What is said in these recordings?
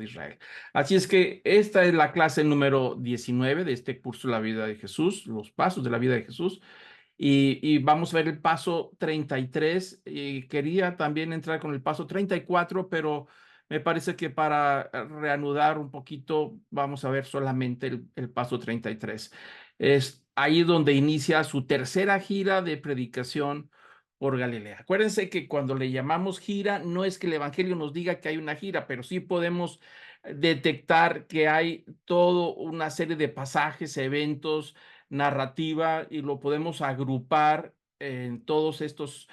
de Israel. Así es que esta es la clase número 19 de este curso de la vida de Jesús, los pasos de la vida de Jesús. Y vamos a ver el paso 33. Y quería también entrar con el paso 34, pero me parece que para reanudar un poquito, vamos a ver solamente el paso 33. Es ahí donde inicia su tercera gira de predicación por Galilea. Acuérdense que cuando le llamamos gira, no es que el Evangelio nos diga que hay una gira, pero sí podemos detectar que hay toda una serie de pasajes, eventos, narrativa, y lo podemos agrupar en todos estos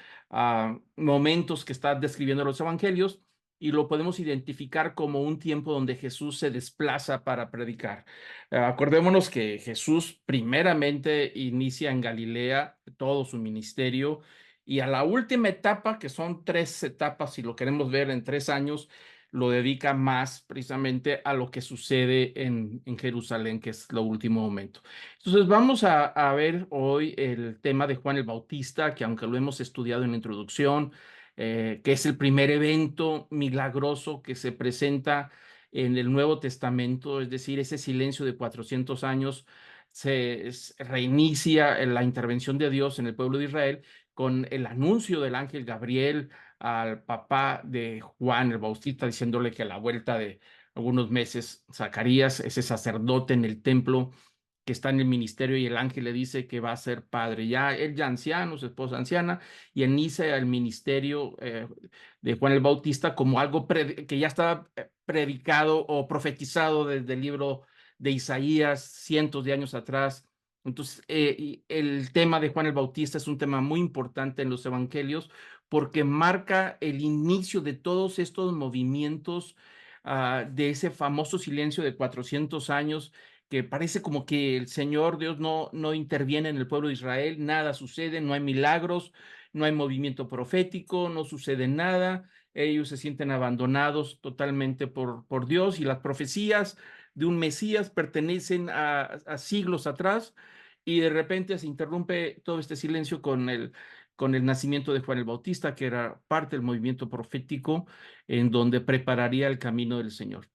momentos que están describiendo los evangelios, y lo podemos identificar como un tiempo donde Jesús se desplaza para predicar. Acordémonos que Jesús primeramente inicia en Galilea todo su ministerio, y a la última etapa, que son 3 etapas, si lo queremos ver en 3 años, lo dedica más precisamente a lo que sucede en Jerusalén, que es lo último momento. Entonces vamos a ver hoy el tema de Juan el Bautista, que aunque lo hemos estudiado en la introducción, que es el primer evento milagroso que se presenta en el Nuevo Testamento, es decir, ese silencio de 400 años, reinicia la intervención de Dios en el pueblo de Israel con el anuncio del ángel Gabriel al papá de Juan el Bautista, diciéndole que a la vuelta de algunos meses, Zacarías, ese sacerdote en el templo que está en el ministerio, y el ángel le dice que va a ser padre. Ya él ya anciano, su esposa anciana, y inicia el ministerio de Juan el Bautista como algo que ya estaba predicado o profetizado desde el libro de Isaías cientos de años atrás. Entonces, y el tema de Juan el Bautista es un tema muy importante en los evangelios porque marca el inicio de todos estos movimientos, de ese famoso silencio de 400 años, que parece como que el Señor Dios no interviene en el pueblo de Israel, nada sucede, no hay milagros, no hay movimiento profético, no sucede nada, ellos se sienten abandonados totalmente por Dios, y las profecías de un Mesías pertenecen a siglos atrás, y de repente se interrumpe todo este silencio con el nacimiento de Juan el Bautista, que era parte del movimiento profético en donde prepararía el camino del Señor.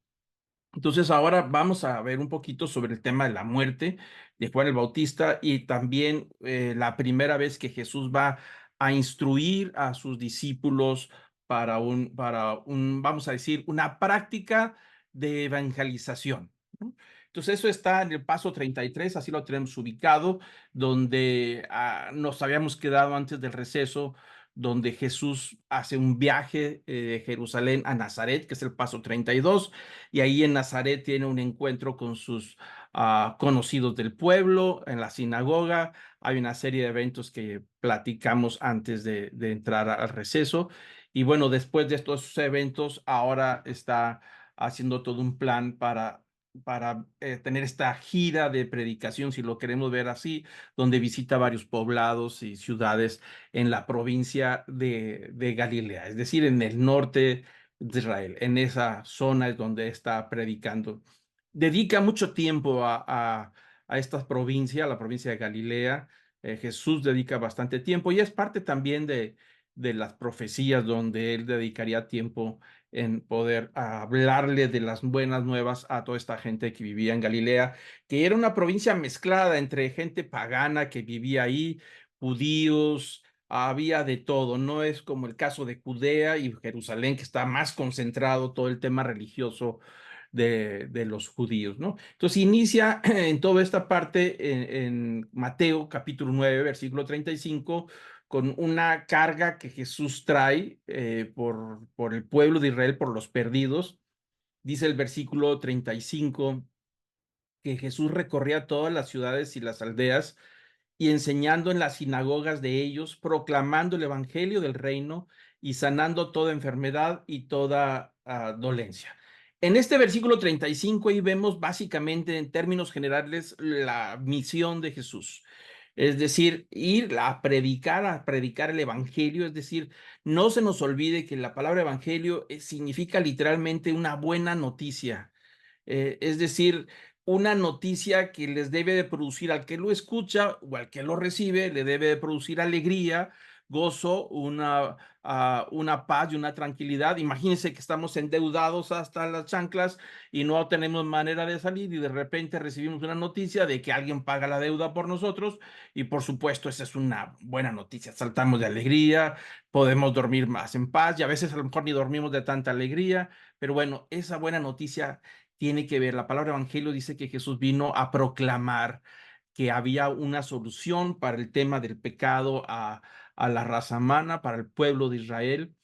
Entonces ahora vamos a ver un poquito sobre el tema de la muerte de Juan el Bautista, y también la primera vez que Jesús va a instruir a sus discípulos vamos a decir, una práctica de evangelización, ¿no? Entonces eso está en el paso 33, así lo tenemos ubicado, donde nos habíamos quedado antes del receso, donde Jesús hace un viaje de Jerusalén a Nazaret, que es el paso 32, y ahí en Nazaret tiene un encuentro con sus conocidos del pueblo, en la sinagoga. Hay una serie de eventos que platicamos antes de entrar al receso. Y bueno, después de estos eventos, ahora está haciendo todo un plan para tener esta gira de predicación, si lo queremos ver así, donde visita varios poblados y ciudades en la provincia de Galilea, es decir, en el norte de Israel. En esa zona es donde está predicando. Dedica mucho tiempo a esta provincia, la provincia de Galilea. Jesús dedica bastante tiempo, y es parte también de las profecías donde él dedicaría tiempo en poder hablarle de las buenas nuevas a toda esta gente que vivía en Galilea, que era una provincia mezclada entre gente pagana que vivía ahí, judíos, había de todo. No es como el caso de Judea y Jerusalén, que está más concentrado todo el tema religioso de los judíos, ¿no? Entonces inicia en toda esta parte en Mateo capítulo 9, versículo 35, con una carga que Jesús trae por el pueblo de Israel, por los perdidos. Dice el versículo 35 que Jesús recorría todas las ciudades y las aldeas, y enseñando en las sinagogas de ellos, proclamando el evangelio del reino y sanando toda enfermedad y toda dolencia. En este versículo 35 ahí vemos básicamente en términos generales la misión de Jesús. Es decir, ir a predicar el evangelio. Es decir, no se nos olvide que la palabra evangelio significa literalmente una buena noticia. Es decir, una noticia que les debe de producir al que lo escucha o al que lo recibe, le debe de producir alegría, gozo, una paz y una tranquilidad. Imagínense que estamos endeudados hasta las chanclas y no tenemos manera de salir y de repente recibimos una noticia de que alguien paga la deuda por nosotros y por supuesto esa es una buena noticia. Saltamos de alegría, podemos dormir más en paz y a veces a lo mejor ni dormimos de tanta alegría, pero bueno, esa buena noticia tiene que ver. La palabra evangelio dice que Jesús vino a proclamar que había una solución para el tema del pecado a la raza humana, para el pueblo de Israel,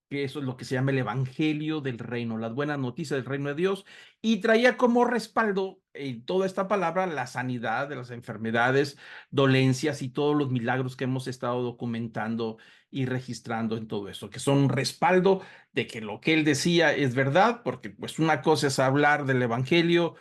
que eso es lo que se llama el Evangelio del Reino, las buenas noticias del Reino de Dios, y traía como respaldo toda esta palabra la sanidad de las enfermedades, dolencias y todos los milagros que hemos estado documentando y registrando en todo eso, que son un respaldo de que lo que él decía es verdad, porque pues una cosa es hablar del Evangelio,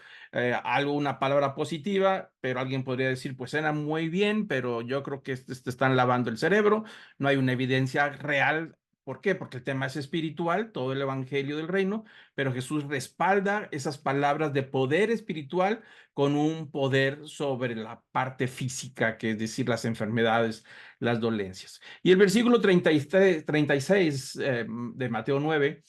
algo, una palabra positiva, pero alguien podría decir, pues era muy bien, pero yo creo que te están lavando el cerebro, no hay una evidencia real. ¿Por qué? Porque el tema es espiritual, todo el evangelio del reino, pero Jesús respalda esas palabras de poder espiritual con un poder sobre la parte física, que es decir, las enfermedades, las dolencias. Y el versículo 36 de Mateo 9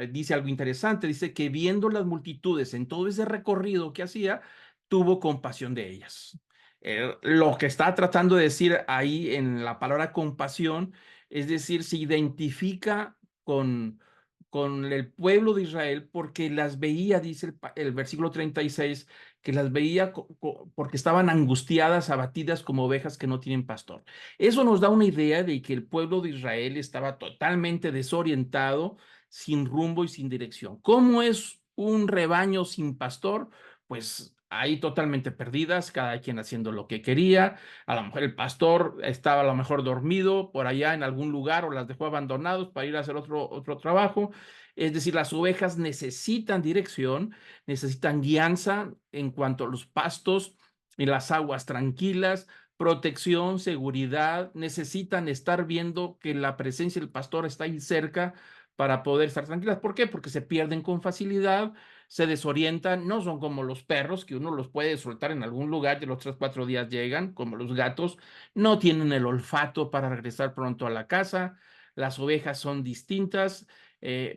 dice algo interesante, dice que viendo las multitudes en todo ese recorrido que hacía, tuvo compasión de ellas. Lo que está tratando de decir ahí en la palabra compasión, es decir, se identifica con, con el pueblo de Israel porque las veía, dice el versículo 36, que las veía porque estaban angustiadas, abatidas como ovejas que no tienen pastor. Eso nos da una idea de que el pueblo de Israel estaba totalmente desorientado, sin rumbo y sin dirección. ¿Cómo es un rebaño sin pastor? Pues ahí totalmente perdidas, cada quien haciendo lo que quería. A lo mejor el pastor estaba a lo mejor dormido por allá en algún lugar o las dejó abandonados para ir a hacer otro trabajo. Es decir, las ovejas necesitan dirección, necesitan guianza en cuanto a los pastos y las aguas tranquilas, protección, seguridad, necesitan estar viendo que la presencia del pastor está ahí cerca para poder estar tranquilas. ¿Por qué? Porque se pierden con facilidad, se desorientan, no son como los perros que uno los puede soltar en algún lugar y los 3, 4 días llegan, como los gatos, no tienen el olfato para regresar pronto a la casa, las ovejas son distintas,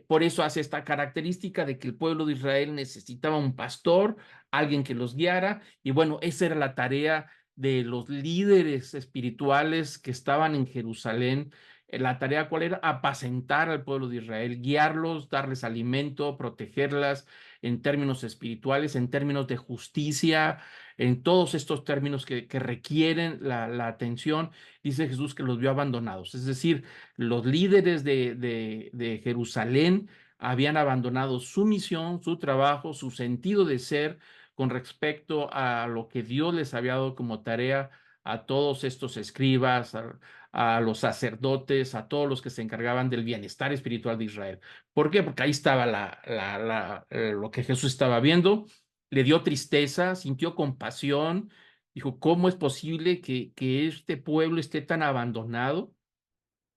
por eso hace esta característica de que el pueblo de Israel necesitaba un pastor, alguien que los guiara, y bueno, esa era la tarea de los líderes espirituales que estaban en Jerusalén. La tarea cuál era apacentar al pueblo de Israel, guiarlos, darles alimento, protegerlas en términos espirituales, en términos de justicia, en todos estos términos que requieren la atención. Dice Jesús que los vio abandonados, es decir, los líderes de Jerusalén habían abandonado su misión, su trabajo, su sentido de ser con respecto a lo que Dios les había dado como tarea a todos estos escribas, a los sacerdotes, a todos los que se encargaban del bienestar espiritual de Israel. ¿Por qué? Porque ahí estaba lo que Jesús estaba viendo, le dio tristeza, sintió compasión, dijo, ¿cómo es posible que este pueblo esté tan abandonado?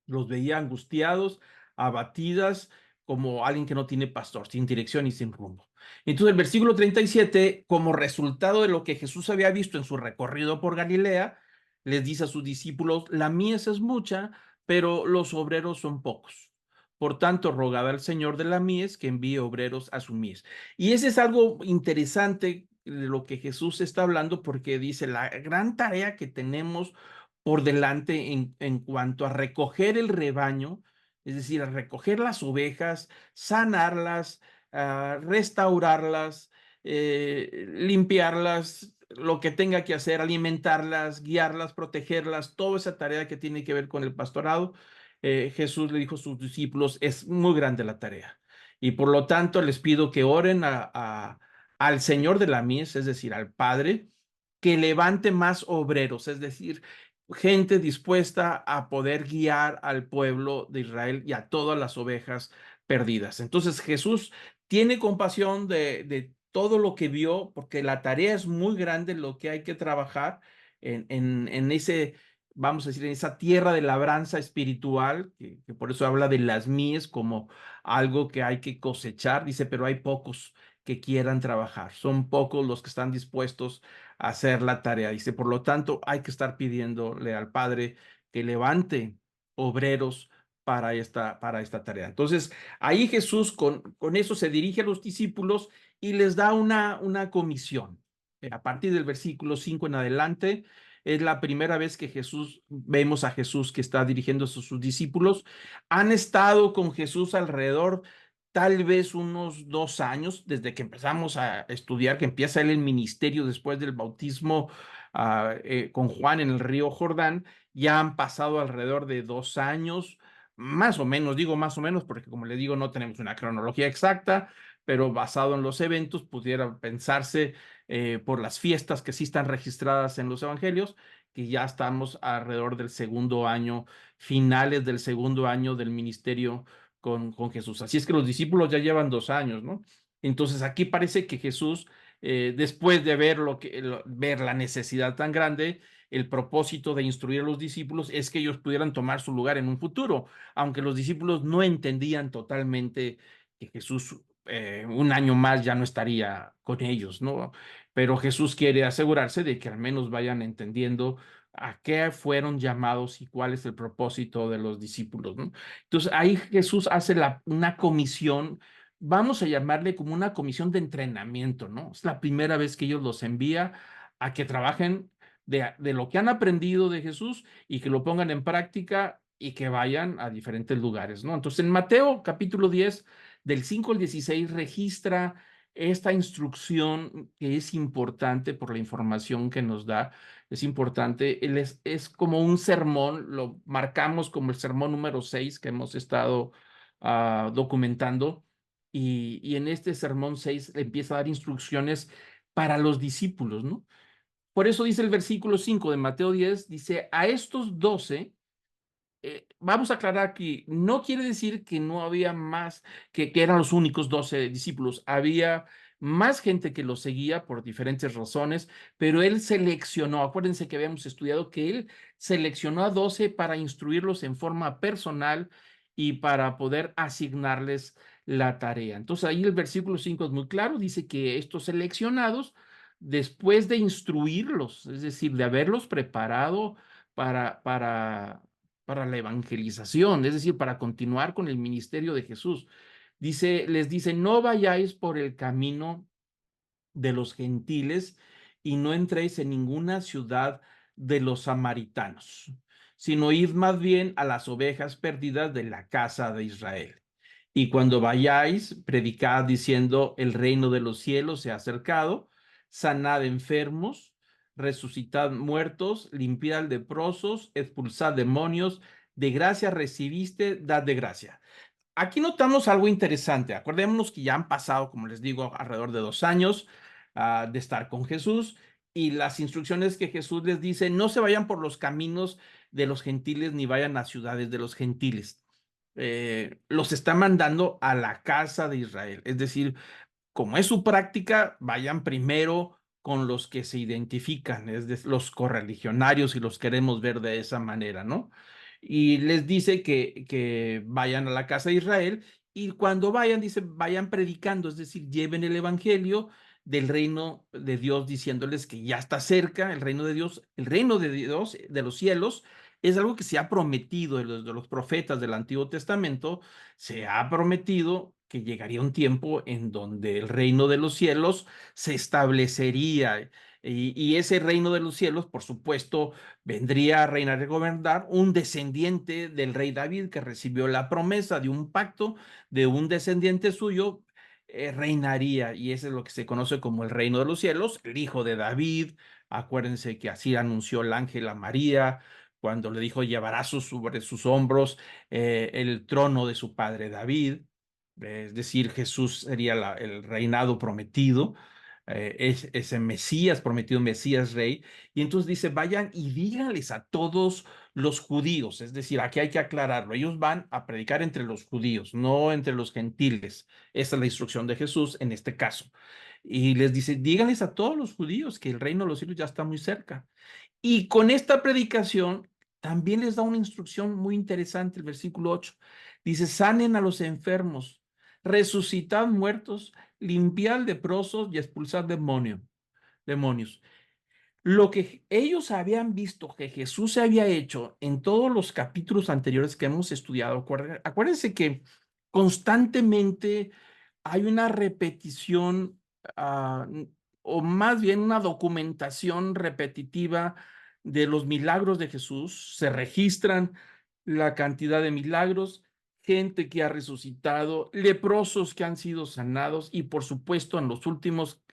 Los veía angustiados, abatidas, como alguien que no tiene pastor, sin dirección y sin rumbo. Entonces el versículo 37, como resultado de lo que Jesús había visto en su recorrido por Galilea, les dice a sus discípulos, la mies es mucha, pero los obreros son pocos. Por tanto, rogad al Señor de la mies que envíe obreros a su mies. Y ese es algo interesante de lo que Jesús está hablando porque dice, la gran tarea que tenemos por delante en cuanto a recoger el rebaño, es decir, a recoger las ovejas, sanarlas, restaurarlas, limpiarlas, lo que tenga que hacer, alimentarlas, guiarlas, protegerlas, toda esa tarea que tiene que ver con el pastorado. Jesús le dijo a sus discípulos, es muy grande la tarea. Y por lo tanto les pido que oren al Señor de la mies, es decir, al Padre, que levante más obreros, es decir, gente dispuesta a poder guiar al pueblo de Israel y a todas las ovejas perdidas. Entonces Jesús tiene compasión de todo lo que vio, porque la tarea es muy grande, lo que hay que trabajar en ese, vamos a decir, en esa tierra de labranza espiritual, que por eso habla de las mies como algo que hay que cosechar, dice, pero hay pocos que quieran trabajar, son pocos los que están dispuestos hacer la tarea. Dice, por lo tanto, hay que estar pidiéndole al Padre que levante obreros para esta tarea. Entonces, ahí Jesús con eso se dirige a los discípulos y les da una comisión. A partir del versículo 5 en adelante, es la primera vez que vemos a Jesús que está dirigiéndose a sus discípulos. Han estado con Jesús alrededor tal vez unos 2 años, desde que empezamos a estudiar, que empieza él el ministerio después del bautismo con Juan en el río Jordán. Ya han pasado alrededor de 2 años, más o menos, digo más o menos, porque como le digo, no tenemos una cronología exacta, pero basado en los eventos, pudiera pensarse por las fiestas que sí están registradas en los evangelios, que ya estamos alrededor del segundo año, finales del segundo año del ministerio con Jesús. Así es que los discípulos ya llevan 2 años, ¿no? Entonces aquí parece que Jesús, después de ver la necesidad tan grande, el propósito de instruir a los discípulos es que ellos pudieran tomar su lugar en un futuro, aunque los discípulos no entendían totalmente que Jesús un año más ya no estaría con ellos, ¿no? Pero Jesús quiere asegurarse de que al menos vayan entendiendo a qué fueron llamados y cuál es el propósito de los discípulos, ¿no? Entonces ahí Jesús hace una comisión, vamos a llamarle como una comisión de entrenamiento, ¿no? Es la primera vez que ellos los envía a que trabajen de lo que han aprendido de Jesús y que lo pongan en práctica y que vayan a diferentes lugares, ¿no? Entonces en Mateo capítulo 10, del 5 al 16, registra esta instrucción que es importante por la información que nos da. Es importante, es como un sermón, lo marcamos como el sermón número 6 que hemos estado documentando, y en este sermón 6 le empieza a dar instrucciones para los discípulos, ¿no? Por eso dice el versículo 5 de Mateo 10, dice, a estos 12, vamos a aclarar que no quiere decir que no había más, que eran los únicos 12 discípulos. Había más gente que los seguía por diferentes razones, pero él seleccionó, acuérdense que habíamos estudiado que él seleccionó a 12 para instruirlos en forma personal y para poder asignarles la tarea. Entonces ahí el versículo 5 es muy claro, dice que estos seleccionados, después de instruirlos, es decir, de haberlos preparado para, para, para la evangelización, es decir, para continuar con el ministerio de Jesús. Les dice, no vayáis por el camino de los gentiles y no entréis en ninguna ciudad de los samaritanos, sino id más bien a las ovejas perdidas de la casa de Israel. Y cuando vayáis, predicad diciendo, el reino de los cielos se ha acercado, sanad enfermos, resucitad muertos, limpiad leprosos, expulsad demonios, de gracia recibiste, dad de gracia. Aquí notamos algo interesante. Acordémonos que ya han pasado, como les digo, alrededor de 2 años de estar con Jesús, y las instrucciones que Jesús les dice, no se vayan por los caminos de los gentiles ni vayan a ciudades de los gentiles. Los está mandando a la casa de Israel. Es decir, como es su práctica, vayan primero con los que se identifican, es decir, los correligionarios, y los queremos ver de esa manera, ¿no? Y les dice que vayan a la casa de Israel, y cuando vayan, dice, vayan predicando, es decir, lleven el evangelio del reino de Dios, diciéndoles que ya está cerca el reino de Dios, de los cielos. Es algo que se ha prometido de los profetas del Antiguo Testamento. Se ha prometido que llegaría un tiempo en donde el reino de los cielos se establecería, y ese reino de los cielos, por supuesto, vendría a reinar y gobernar un descendiente del rey David, que recibió la promesa de un pacto de un descendiente suyo. Reinaría, y eso es lo que se conoce como el reino de los cielos, el hijo de David. Acuérdense que así anunció el ángel a María cuando le dijo, llevará sobre sus hombros el trono de su padre David. Es decir, Jesús sería el reinado prometido, ese Mesías prometido, Mesías rey. Y entonces dice, vayan y díganles a todos los judíos, es decir, aquí hay que aclararlo, ellos van a predicar entre los judíos, no entre los gentiles. Esa es la instrucción de Jesús en este caso. Y les dice, díganles a todos los judíos que el reino de los cielos ya está muy cerca. Y con esta predicación también les da una instrucción muy interesante, el versículo 8. Dice, sanen a los enfermos, resucitad muertos, limpiad leprosos y expulsad demonios. Lo que ellos habían visto que Jesús se había hecho en todos los capítulos anteriores que hemos estudiado, acuérdense que constantemente hay una repetición, o más bien una documentación repetitiva de los milagros de Jesús. Se registran la cantidad de milagros, gente que ha resucitado, leprosos que han sido sanados y por supuesto en los últimos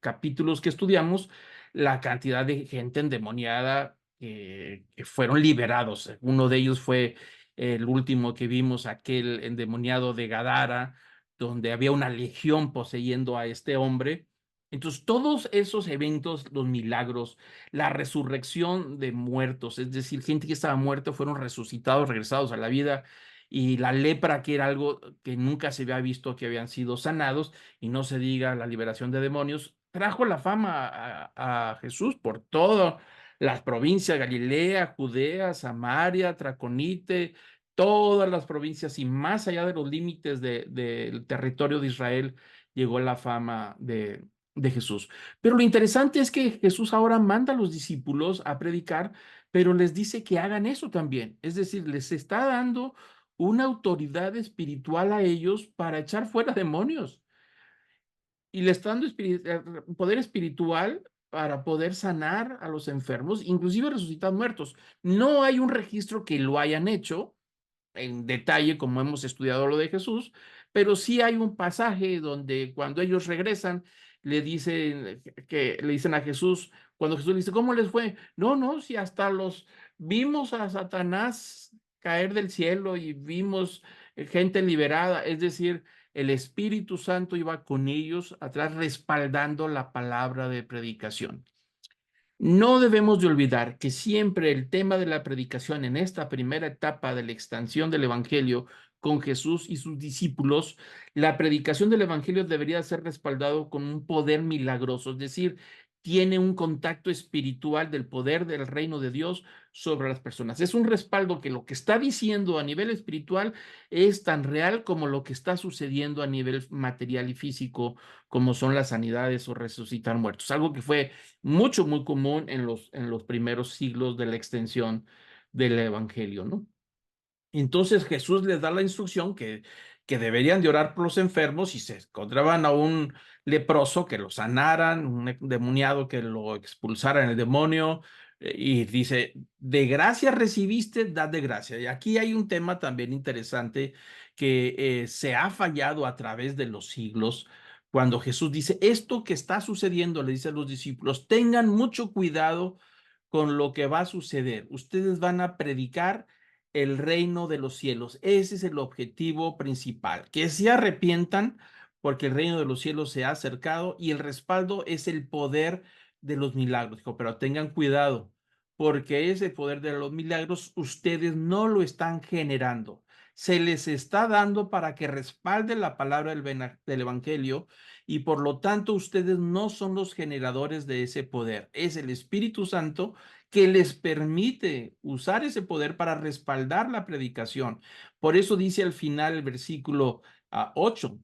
capítulos que estudiamos, la cantidad de gente endemoniada que fueron liberados. Uno de ellos fue el último que vimos, aquel endemoniado de Gadara, donde había una legión poseyendo a este hombre. Entonces, todos esos eventos, los milagros, la resurrección de muertos, es decir, gente que estaba muerta, fueron resucitados, regresados a la vida, y la lepra, que era algo que nunca se había visto, que habían sido sanados, y no se diga la liberación de demonios, trajo la fama a Jesús por todas las provincias: Galilea, Judea, Samaria, Traconite, todas las provincias y más allá de los límites del territorio de Israel llegó la fama de Jesús. Pero lo interesante es que Jesús ahora manda a los discípulos a predicar, pero les dice que hagan eso también. Es decir, les está dando una autoridad espiritual a ellos para echar fuera demonios y le está dando poder espiritual para poder sanar a los enfermos, inclusive resucitar muertos. No hay un registro que lo hayan hecho en detalle como hemos estudiado lo de Jesús, pero sí hay un pasaje donde cuando ellos regresan le dicen que le dicen a Jesús, cuando Jesús le dice, ¿cómo les fue? No, no, si hasta los vimos a Satanás caer del cielo y vimos gente liberada, es decir, el Espíritu Santo iba con ellos atrás respaldando la palabra de predicación. No debemos de olvidar que siempre el tema de la predicación en esta primera etapa de la extensión del Evangelio con Jesús y sus discípulos, la predicación del Evangelio debería ser respaldado con un poder milagroso, es decir, tiene un contacto espiritual del poder del reino de Dios sobre las personas. Es un respaldo que lo que está diciendo a nivel espiritual es tan real como lo que está sucediendo a nivel material y físico, como son las sanidades o resucitar muertos. Algo que fue muy común en los primeros siglos de la extensión del Evangelio, ¿no? Entonces Jesús les da la instrucción que deberían de orar por los enfermos y se encontraban a un leproso que lo sanaran, un endemoniado que lo expulsaran el demonio, y dice, de gracia recibiste, dad de gracia. Y aquí hay un tema también interesante que se ha fallado a través de los siglos. Cuando Jesús dice, esto que está sucediendo, le dice a los discípulos, tengan mucho cuidado con lo que va a suceder. Ustedes van a predicar el reino de los cielos. Ese es el objetivo principal, que se arrepientan porque el reino de los cielos se ha acercado y el respaldo es el poder de los milagros. Dijo, pero tengan cuidado porque ese poder de los milagros ustedes no lo están generando. Se les está dando para que respalde la palabra del Evangelio y por lo tanto ustedes no son los generadores de ese poder. Es el Espíritu Santo que les permite usar ese poder para respaldar la predicación. Por eso dice al final el versículo 8,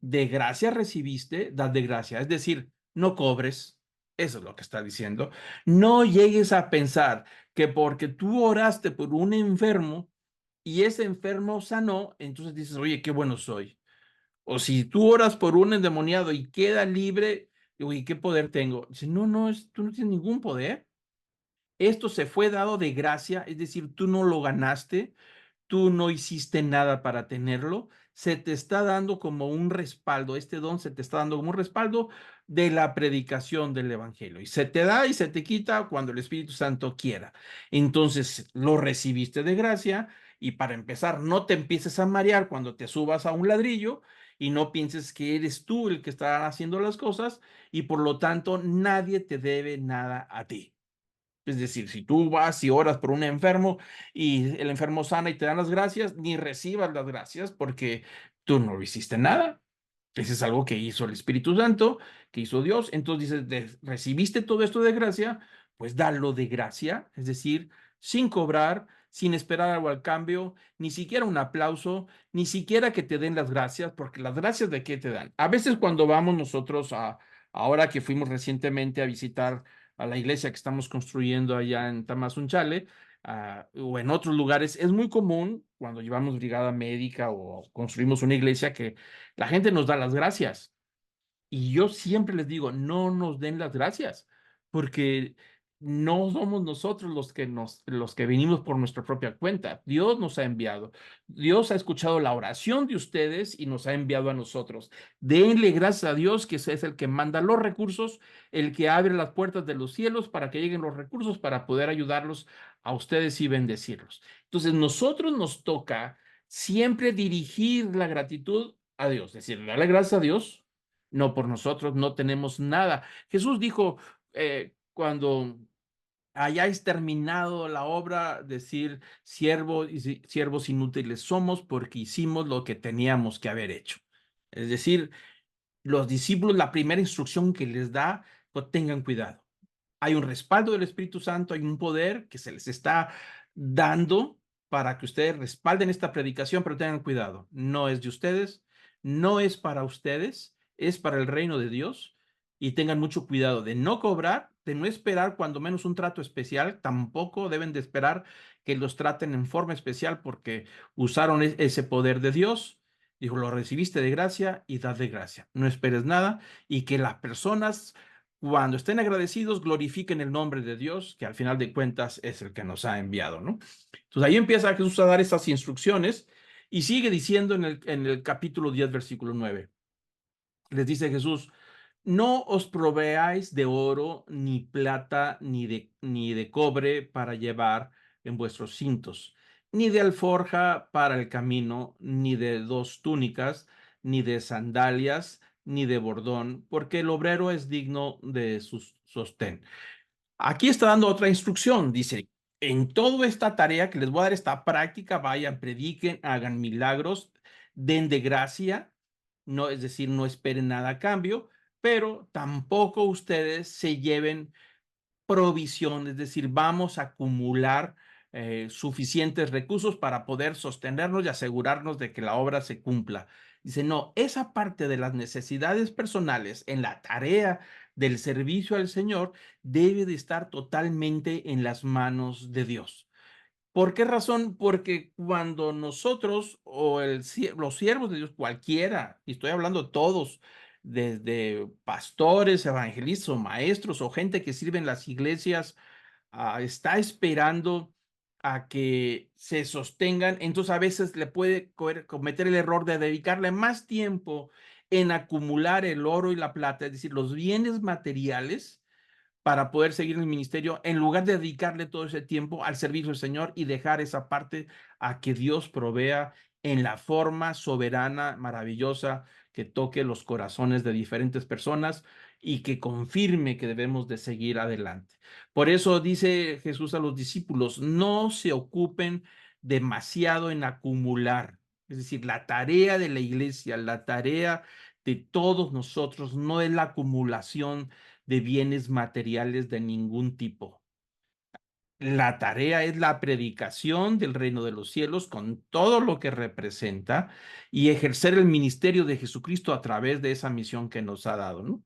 de gracia recibiste, dad de gracia. Es decir, no cobres. Eso es lo que está diciendo. No llegues a pensar que porque tú oraste por un enfermo y ese enfermo sanó, entonces dices, oye, qué bueno soy. O si tú oras por un endemoniado y queda libre, digo, ¿y qué poder tengo? Dice, no, no, tú no tienes ningún poder. Esto se fue dado de gracia, es decir, tú no lo ganaste, tú no hiciste nada para tenerlo, se te está dando como un respaldo, este don se te está dando como un respaldo de la predicación del Evangelio y se te da y se te quita cuando el Espíritu Santo quiera. Entonces lo recibiste de gracia y para empezar, no te empieces a marear cuando te subas a un ladrillo y no pienses que eres tú el que está haciendo las cosas y por lo tanto nadie te debe nada a ti. Es decir, si tú vas y oras por un enfermo y el enfermo sana y te dan las gracias, ni recibas las gracias porque tú no lo hiciste nada. Ese es algo que hizo el Espíritu Santo, que hizo Dios. Entonces dices, recibiste todo esto de gracia, pues dalo de gracia, es decir, sin cobrar, sin esperar algo al cambio, ni siquiera un aplauso, ni siquiera que te den las gracias, porque las gracias de qué te dan. A veces cuando vamos nosotros ahora que fuimos recientemente a visitar a la iglesia que estamos construyendo allá en Tamazunchale, o en otros lugares, es muy común cuando llevamos brigada médica o construimos una iglesia que la gente nos da las gracias. Y yo siempre les digo, no nos den las gracias, porque no somos nosotros los que venimos por nuestra propia cuenta. Dios nos ha enviado. Dios ha escuchado la oración de ustedes y nos ha enviado a nosotros. Denle gracias a Dios, que es el que manda los recursos, el que abre las puertas de los cielos para que lleguen los recursos para poder ayudarlos a ustedes y bendecirlos. Entonces, nosotros nos toca siempre dirigir la gratitud a Dios, es decir, darle gracias a Dios. No, por nosotros no tenemos nada. Jesús dijo, cuando hayáis terminado la obra, decir, siervos inútiles somos porque hicimos lo que teníamos que haber hecho. Es decir, los discípulos, la primera instrucción que les da, pues tengan cuidado. Hay un respaldo del Espíritu Santo, hay un poder que se les está dando para que ustedes respalden esta predicación, pero tengan cuidado, no es de ustedes, no es para ustedes, es para el reino de Dios, y tengan mucho cuidado de no cobrar, de no esperar cuando menos un trato especial, tampoco deben de esperar que los traten en forma especial porque usaron ese poder de Dios. Dijo, lo recibiste de gracia y dad de gracia. No esperes nada y que las personas cuando estén agradecidos, glorifiquen el nombre de Dios, que al final de cuentas es el que nos ha enviado, ¿no? Entonces ahí empieza Jesús a dar esas instrucciones y sigue diciendo en el capítulo 10, versículo 9. Les dice Jesús, no os proveáis de oro, ni plata, ni de cobre para llevar en vuestros cintos, ni de alforja para el camino, ni de dos túnicas, ni de sandalias, ni de bordón, porque el obrero es digno de su sostén. Aquí está dando otra instrucción. Dice, en toda esta tarea que les voy a dar, esta práctica, vayan, prediquen, hagan milagros, den de gracia, no, es decir, no esperen nada a cambio, pero tampoco ustedes se lleven provisión, es decir, vamos a acumular suficientes recursos para poder sostenernos y asegurarnos de que la obra se cumpla. Dice, no, esa parte de las necesidades personales en la tarea del servicio al Señor debe de estar totalmente en las manos de Dios. ¿Por qué razón? Porque cuando nosotros o los siervos de Dios, cualquiera, y estoy hablando todos, desde pastores, evangelistas o maestros o gente que sirve en las iglesias, está esperando a que se sostengan, entonces a veces le puede cometer el error de dedicarle más tiempo en acumular el oro y la plata, es decir, los bienes materiales para poder seguir en el ministerio, en lugar de dedicarle todo ese tiempo al servicio del Señor y dejar esa parte a que Dios provea en la forma soberana, maravillosa, que toque los corazones de diferentes personas y que confirme que debemos de seguir adelante. Por eso dice Jesús a los discípulos, no se ocupen demasiado en acumular. Es decir, la tarea de la iglesia, la tarea de todos nosotros no es la acumulación de bienes materiales de ningún tipo. La tarea es la predicación del reino de los cielos con todo lo que representa y ejercer el ministerio de Jesucristo a través de esa misión que nos ha dado, ¿no?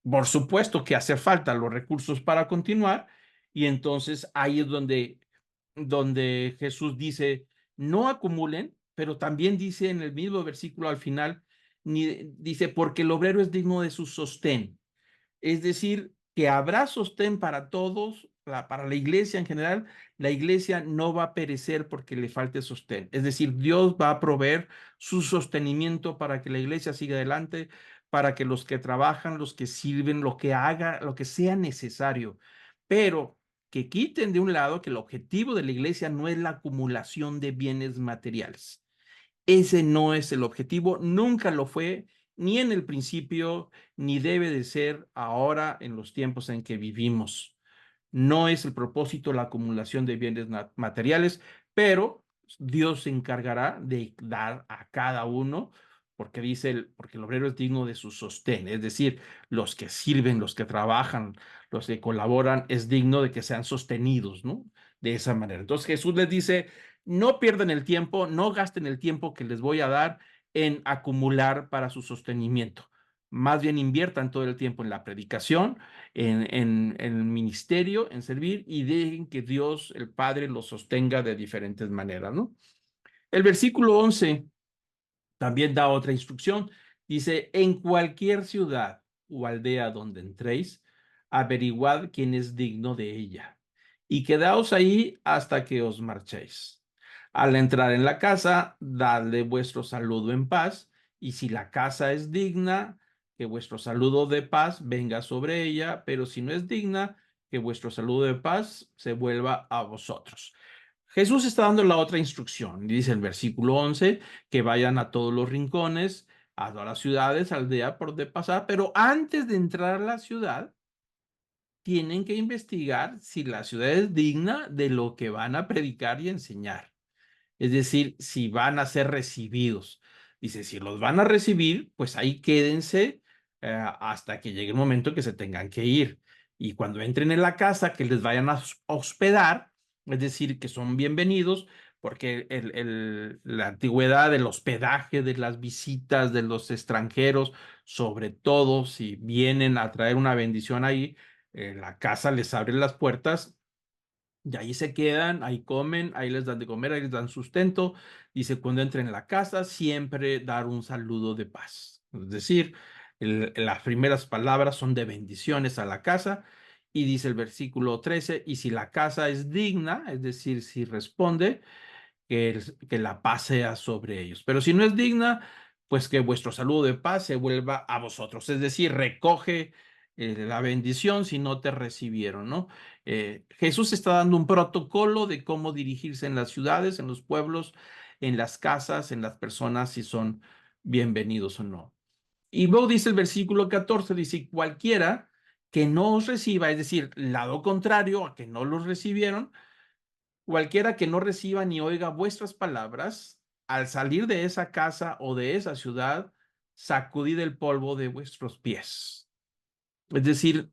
Por supuesto que hace falta los recursos para continuar y entonces ahí es donde Jesús dice, no acumulen, pero también dice en el mismo versículo al final, dice, porque el obrero es digno de su sostén. Es decir, que habrá sostén para todos, para la iglesia en general. La iglesia no va a perecer porque le falte sostén. Es decir, Dios va a proveer su sostenimiento para que la iglesia siga adelante, para que los que trabajan, los que sirven, lo que haga, lo que sea necesario. Pero que quiten de un lado que el objetivo de la iglesia no es la acumulación de bienes materiales. Ese no es el objetivo, nunca lo fue, ni en el principio, ni debe de ser ahora en los tiempos en que vivimos. No es el propósito la acumulación de bienes materiales, pero Dios se encargará de dar a cada uno, porque dice, porque el obrero es digno de su sostén, es decir, los que sirven, los que trabajan, los que colaboran, es digno de que sean sostenidos, ¿no? De esa manera. Entonces Jesús les dice, no pierdan el tiempo, no gasten el tiempo que les voy a dar en acumular para su sostenimiento. más bien inviertan todo el tiempo en la predicación, en el ministerio, en servir y dejen que Dios, el Padre, los sostenga de diferentes maneras, ¿no? El versículo 11 también da otra instrucción. Dice, en cualquier ciudad o aldea donde entréis, averiguad quién es digno de ella y quedaos ahí hasta que os marchéis. Al entrar en la casa, dadle vuestro saludo en paz, y si la casa es digna, que vuestro saludo de paz venga sobre ella, pero si no es digna, que vuestro saludo de paz se vuelva a vosotros. Jesús está dando la otra instrucción, dice el versículo 11, que vayan a todos los rincones, a todas las ciudades, aldea por de pasar, pero antes de entrar a la ciudad, tienen que investigar si la ciudad es digna de lo que van a predicar y enseñar. Es decir, si van a ser recibidos. Dice, si los van a recibir, pues ahí quédense hasta que llegue el momento que se tengan que ir. Y cuando entren en la casa, que les vayan a hospedar, es decir, que son bienvenidos, porque la antigüedad del hospedaje, de las visitas de los extranjeros, sobre todo si vienen a traer una bendición ahí, la casa les abre las puertas y ahí se quedan, ahí comen, ahí les dan de comer, ahí les dan sustento. Dice, cuando entren en la casa, siempre dar un saludo de paz. Es decir, las primeras palabras son de bendiciones a la casa. Y dice el versículo 13, y si la casa es digna, es decir, si responde, que la paz sea sobre ellos. Pero si no es digna, pues que vuestro saludo de paz se vuelva a vosotros. Es decir, recoge la bendición si no te recibieron, ¿no? Jesús está dando un protocolo de cómo dirigirse en las ciudades, en los pueblos, en las casas, en las personas, si son bienvenidos o no. Y luego dice el versículo 14, dice, cualquiera que no os reciba, es decir, lado contrario a que no los recibieron, cualquiera que no reciba ni oiga vuestras palabras, al salir de esa casa o de esa ciudad, sacudid el polvo de vuestros pies. Es decir,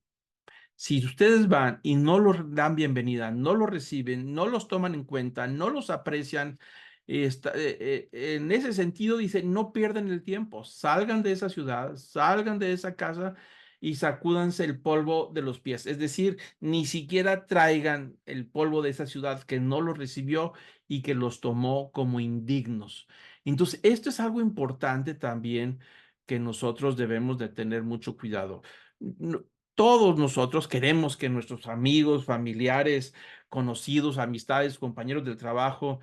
si ustedes van y no los dan bienvenida, no los reciben, no los toman en cuenta, no los aprecian, en ese sentido dice, no pierdan el tiempo, salgan de esa ciudad, salgan de esa casa y sacúdanse el polvo de los pies. Es decir, ni siquiera traigan el polvo de esa ciudad que no los recibió y que los tomó como indignos. Entonces, esto es algo importante también que nosotros debemos de tener mucho cuidado. Todos nosotros queremos que nuestros amigos, familiares, conocidos, amistades, compañeros del trabajo,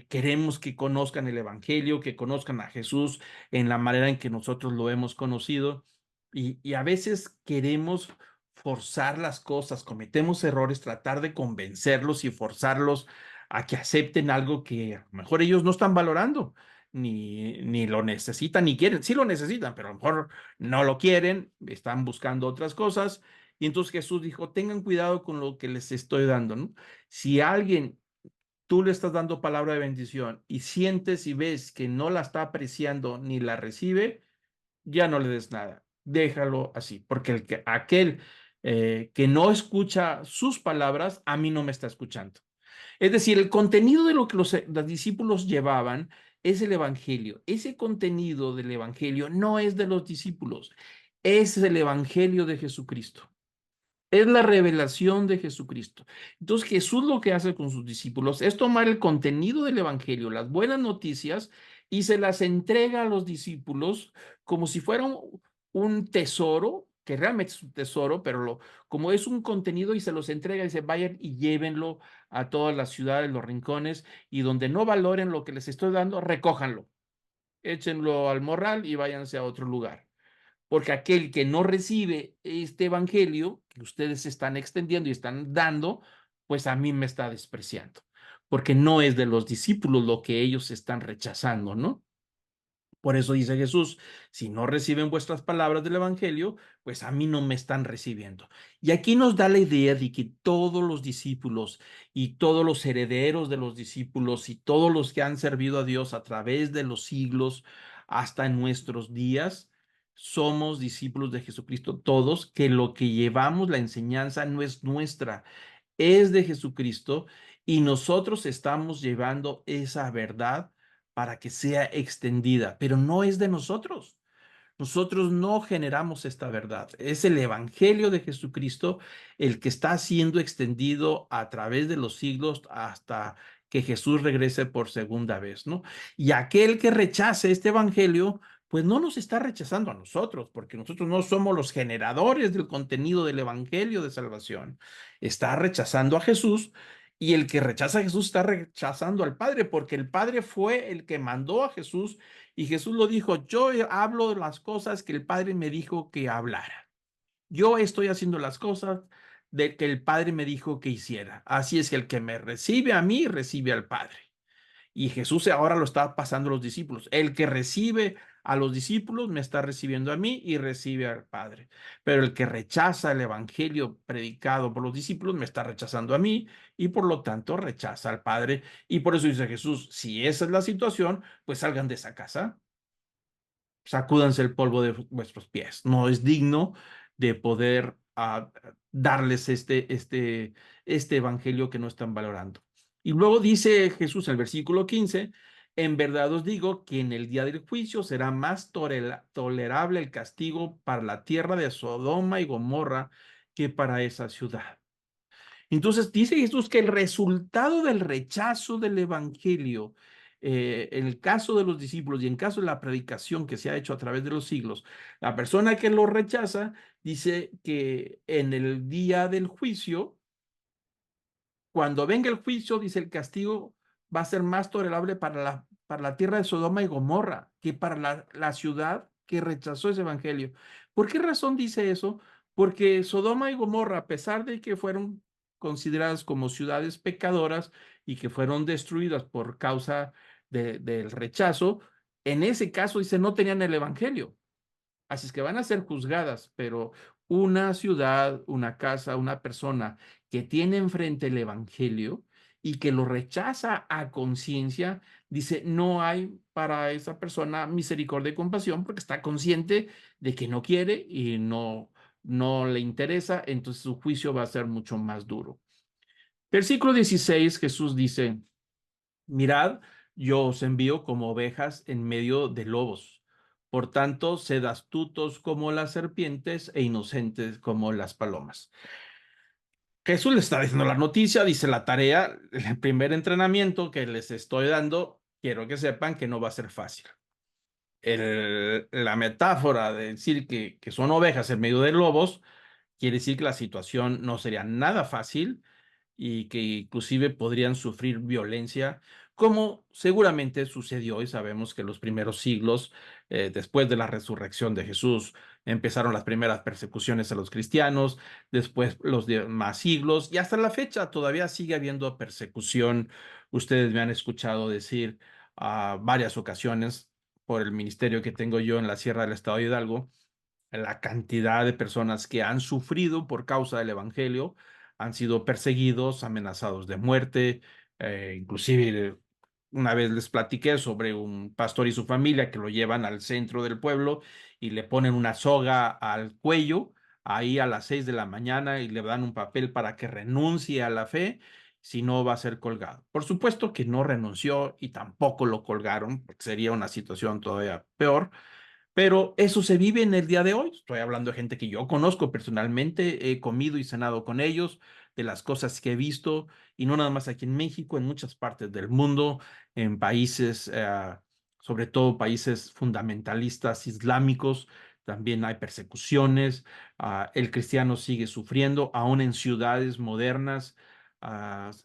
queremos que conozcan el Evangelio, que conozcan a Jesús en la manera en que nosotros lo hemos conocido. Y a veces queremos forzar las cosas, cometemos errores, tratar de convencerlos y forzarlos a que acepten algo que a lo mejor ellos no están valorando, ni lo necesitan, ni quieren. Sí lo necesitan, pero a lo mejor no lo quieren, están buscando otras cosas. Y entonces Jesús dijo, tengan cuidado con lo que les estoy dando, ¿no? Si a alguien tú le estás dando palabra de bendición y sientes y ves que no la está apreciando ni la recibe, ya no le des nada. Déjalo así, porque aquel que no escucha sus palabras, a mí no me está escuchando. Es decir, el contenido de lo que los discípulos llevaban es el Evangelio. Ese contenido del Evangelio no es de los discípulos, es el Evangelio de Jesucristo. Es la revelación de Jesucristo. Entonces Jesús lo que hace con sus discípulos es tomar el contenido del Evangelio, las buenas noticias, y se las entrega a los discípulos como si fuera un tesoro, que realmente es un tesoro, pero como es un contenido y se los entrega y dice, vayan y llévenlo a todas las ciudades, los rincones, y donde no valoren lo que les estoy dando, recójanlo, échenlo al morral y váyanse a otro lugar. Porque aquel que no recibe este evangelio que ustedes están extendiendo y están dando, pues a mí me está despreciando, porque no es de los discípulos lo que ellos están rechazando, ¿no? Por eso dice Jesús, si no reciben vuestras palabras del Evangelio, pues a mí no me están recibiendo. Y aquí nos da la idea de que todos los discípulos y todos los herederos de los discípulos y todos los que han servido a Dios a través de los siglos hasta en nuestros días, somos discípulos de Jesucristo, todos, que lo que llevamos, la enseñanza no es nuestra, es de Jesucristo y nosotros estamos llevando esa verdad para que sea extendida, pero no es de nosotros. Nosotros no generamos esta verdad. Es el Evangelio de Jesucristo el que está siendo extendido a través de los siglos hasta que Jesús regrese por segunda vez, ¿no? Y aquel que rechace este Evangelio, pues no nos está rechazando a nosotros, porque nosotros no somos los generadores del contenido del Evangelio de salvación. Está rechazando a Jesús. Y el que rechaza a Jesús está rechazando al Padre, porque el Padre fue el que mandó a Jesús y Jesús lo dijo, yo hablo de las cosas que el Padre me dijo que hablara. Yo estoy haciendo las cosas de que el Padre me dijo que hiciera. Así es que el que me recibe a mí, recibe al Padre. Y Jesús ahora lo está pasando a los discípulos. El que recibe a los discípulos me está recibiendo a mí y recibe al Padre. Pero el que rechaza el evangelio predicado por los discípulos me está rechazando a mí y por lo tanto rechaza al Padre. Y por eso dice Jesús, si esa es la situación, pues salgan de esa casa, sacúdanse el polvo de vuestros pies. No es digno de poder darles este evangelio que no están valorando. Y luego dice Jesús en el versículo 15, en verdad os digo que en el día del juicio será más tolerable el castigo para la tierra de Sodoma y Gomorra que para esa ciudad. Entonces dice Jesús que el resultado del rechazo del evangelio, en el caso de los discípulos y en caso de la predicación que se ha hecho a través de los siglos, la persona que lo rechaza dice que en el día del juicio, cuando venga el juicio, dice el castigo va a ser más tolerable para la tierra de Sodoma y Gomorra que para la ciudad que rechazó ese evangelio. ¿Por qué razón dice eso? Porque Sodoma y Gomorra, a pesar de que fueron consideradas como ciudades pecadoras y que fueron destruidas por causa del rechazo, en ese caso dice no tenían el evangelio. Así es que van a ser juzgadas, pero una ciudad, una casa, una persona que tiene enfrente el evangelio y que lo rechaza a conciencia, dice, no hay para esa persona misericordia y compasión porque está consciente de que no quiere y no le interesa, entonces su juicio va a ser mucho más duro. Versículo 16, Jesús dice, mirad, yo os envío como ovejas en medio de lobos. Por tanto, sed astutos como las serpientes e inocentes como las palomas. Jesús le está diciendo la noticia, dice la tarea, el primer entrenamiento que les estoy dando, quiero que sepan que no va a ser fácil. La metáfora de decir que son ovejas en medio de lobos, quiere decir que la situación no sería nada fácil y que inclusive podrían sufrir violencia, como seguramente sucedió y sabemos que los primeros siglos, después de la resurrección de Jesús, empezaron las primeras persecuciones a los cristianos, después los demás siglos y hasta la fecha todavía sigue habiendo persecución. Ustedes me han escuchado decir varias ocasiones por el ministerio que tengo yo en la Sierra del Estado de Hidalgo, la cantidad de personas que han sufrido por causa del evangelio, han sido perseguidos, amenazados de muerte, inclusive una vez les platiqué sobre un pastor y su familia que lo llevan al centro del pueblo y le ponen una soga al cuello ahí a las 6 de la mañana y le dan un papel para que renuncie a la fe, si no va a ser colgado. Por supuesto que no renunció y tampoco lo colgaron, porque sería una situación todavía peor. Pero eso se vive en el día de hoy. Estoy hablando de gente que yo conozco personalmente, he comido y cenado con ellos, de las cosas que he visto, y no nada más aquí en México, en muchas partes del mundo, en países, sobre todo países fundamentalistas islámicos, también hay persecuciones. El cristiano sigue sufriendo, aún en ciudades modernas,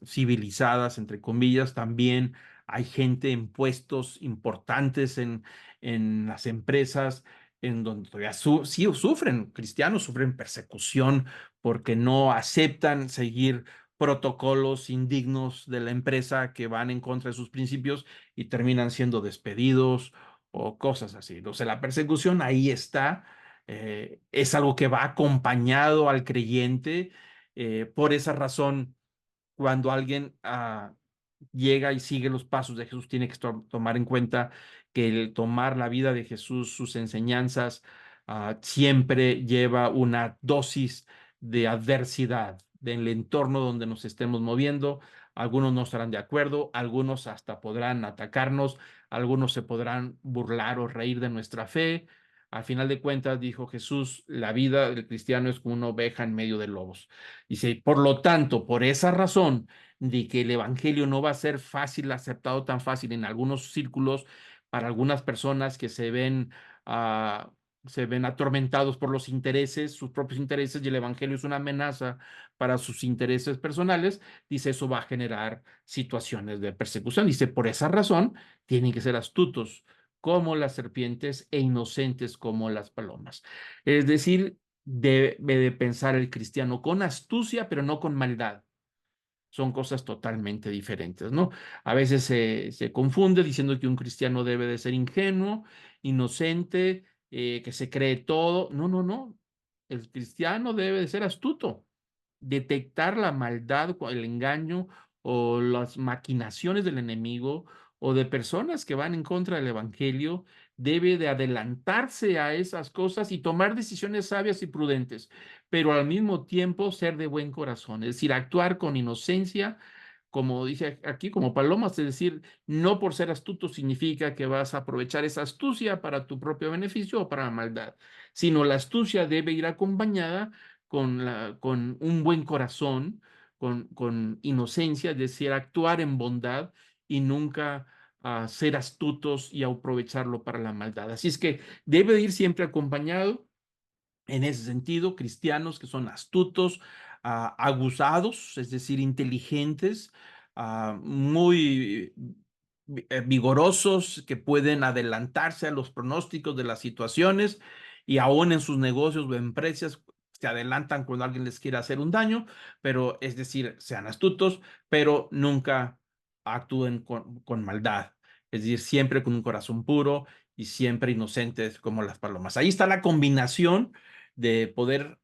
civilizadas, entre comillas, también hay gente en puestos importantes en las empresas en donde todavía sí sufren, cristianos sufren persecución porque no aceptan seguir protocolos indignos de la empresa que van en contra de sus principios y terminan siendo despedidos o cosas así. Entonces la persecución ahí está, es algo que va acompañado al creyente. Por esa razón, cuando alguien llega y sigue los pasos de Jesús, tiene que tomar en cuenta que el tomar la vida de Jesús, sus enseñanzas, siempre lleva una dosis de adversidad del entorno donde nos estemos moviendo. Algunos no estarán de acuerdo, algunos hasta podrán atacarnos, algunos se podrán burlar o reír de nuestra fe, Al final de cuentas, dijo Jesús, la vida del cristiano es como una oveja en medio de lobos. Dice, por lo tanto, por esa razón de que el evangelio no va a ser fácil, aceptado tan fácil en algunos círculos, para algunas personas que ah, se ven atormentados por los intereses, sus propios intereses, y el evangelio es una amenaza para sus intereses personales, dice, eso va a generar situaciones de persecución. Dice, por esa razón, tienen que ser astutos como las serpientes e inocentes como las palomas. Es decir, debe de pensar el cristiano con astucia, pero no con maldad. Son cosas totalmente diferentes, ¿no? A veces se confunde diciendo que un cristiano debe de ser ingenuo, inocente, que se cree todo. No, no, no. El cristiano debe de ser astuto, detectar la maldad, el engaño o las maquinaciones del enemigo o de personas que van en contra del evangelio, debe de adelantarse a esas cosas y tomar decisiones sabias y prudentes, pero al mismo tiempo ser de buen corazón, es decir, actuar con inocencia, como dice aquí, como palomas, es decir, no por ser astuto significa que vas a aprovechar esa astucia para tu propio beneficio o para la maldad, sino la astucia debe ir acompañada con un buen corazón, con inocencia, es decir, actuar en bondad y nunca ser astutos y aprovecharlo para la maldad. Así es que debe ir siempre acompañado en ese sentido, cristianos que son astutos, aguzados, es decir, inteligentes, muy vigorosos, que pueden adelantarse a los pronósticos de las situaciones y aún en sus negocios o empresas se adelantan cuando alguien les quiere hacer un daño, pero es decir, sean astutos, pero nunca actúen con maldad. Es decir, siempre con un corazón puro y siempre inocentes como las palomas. Ahí está la combinación de poder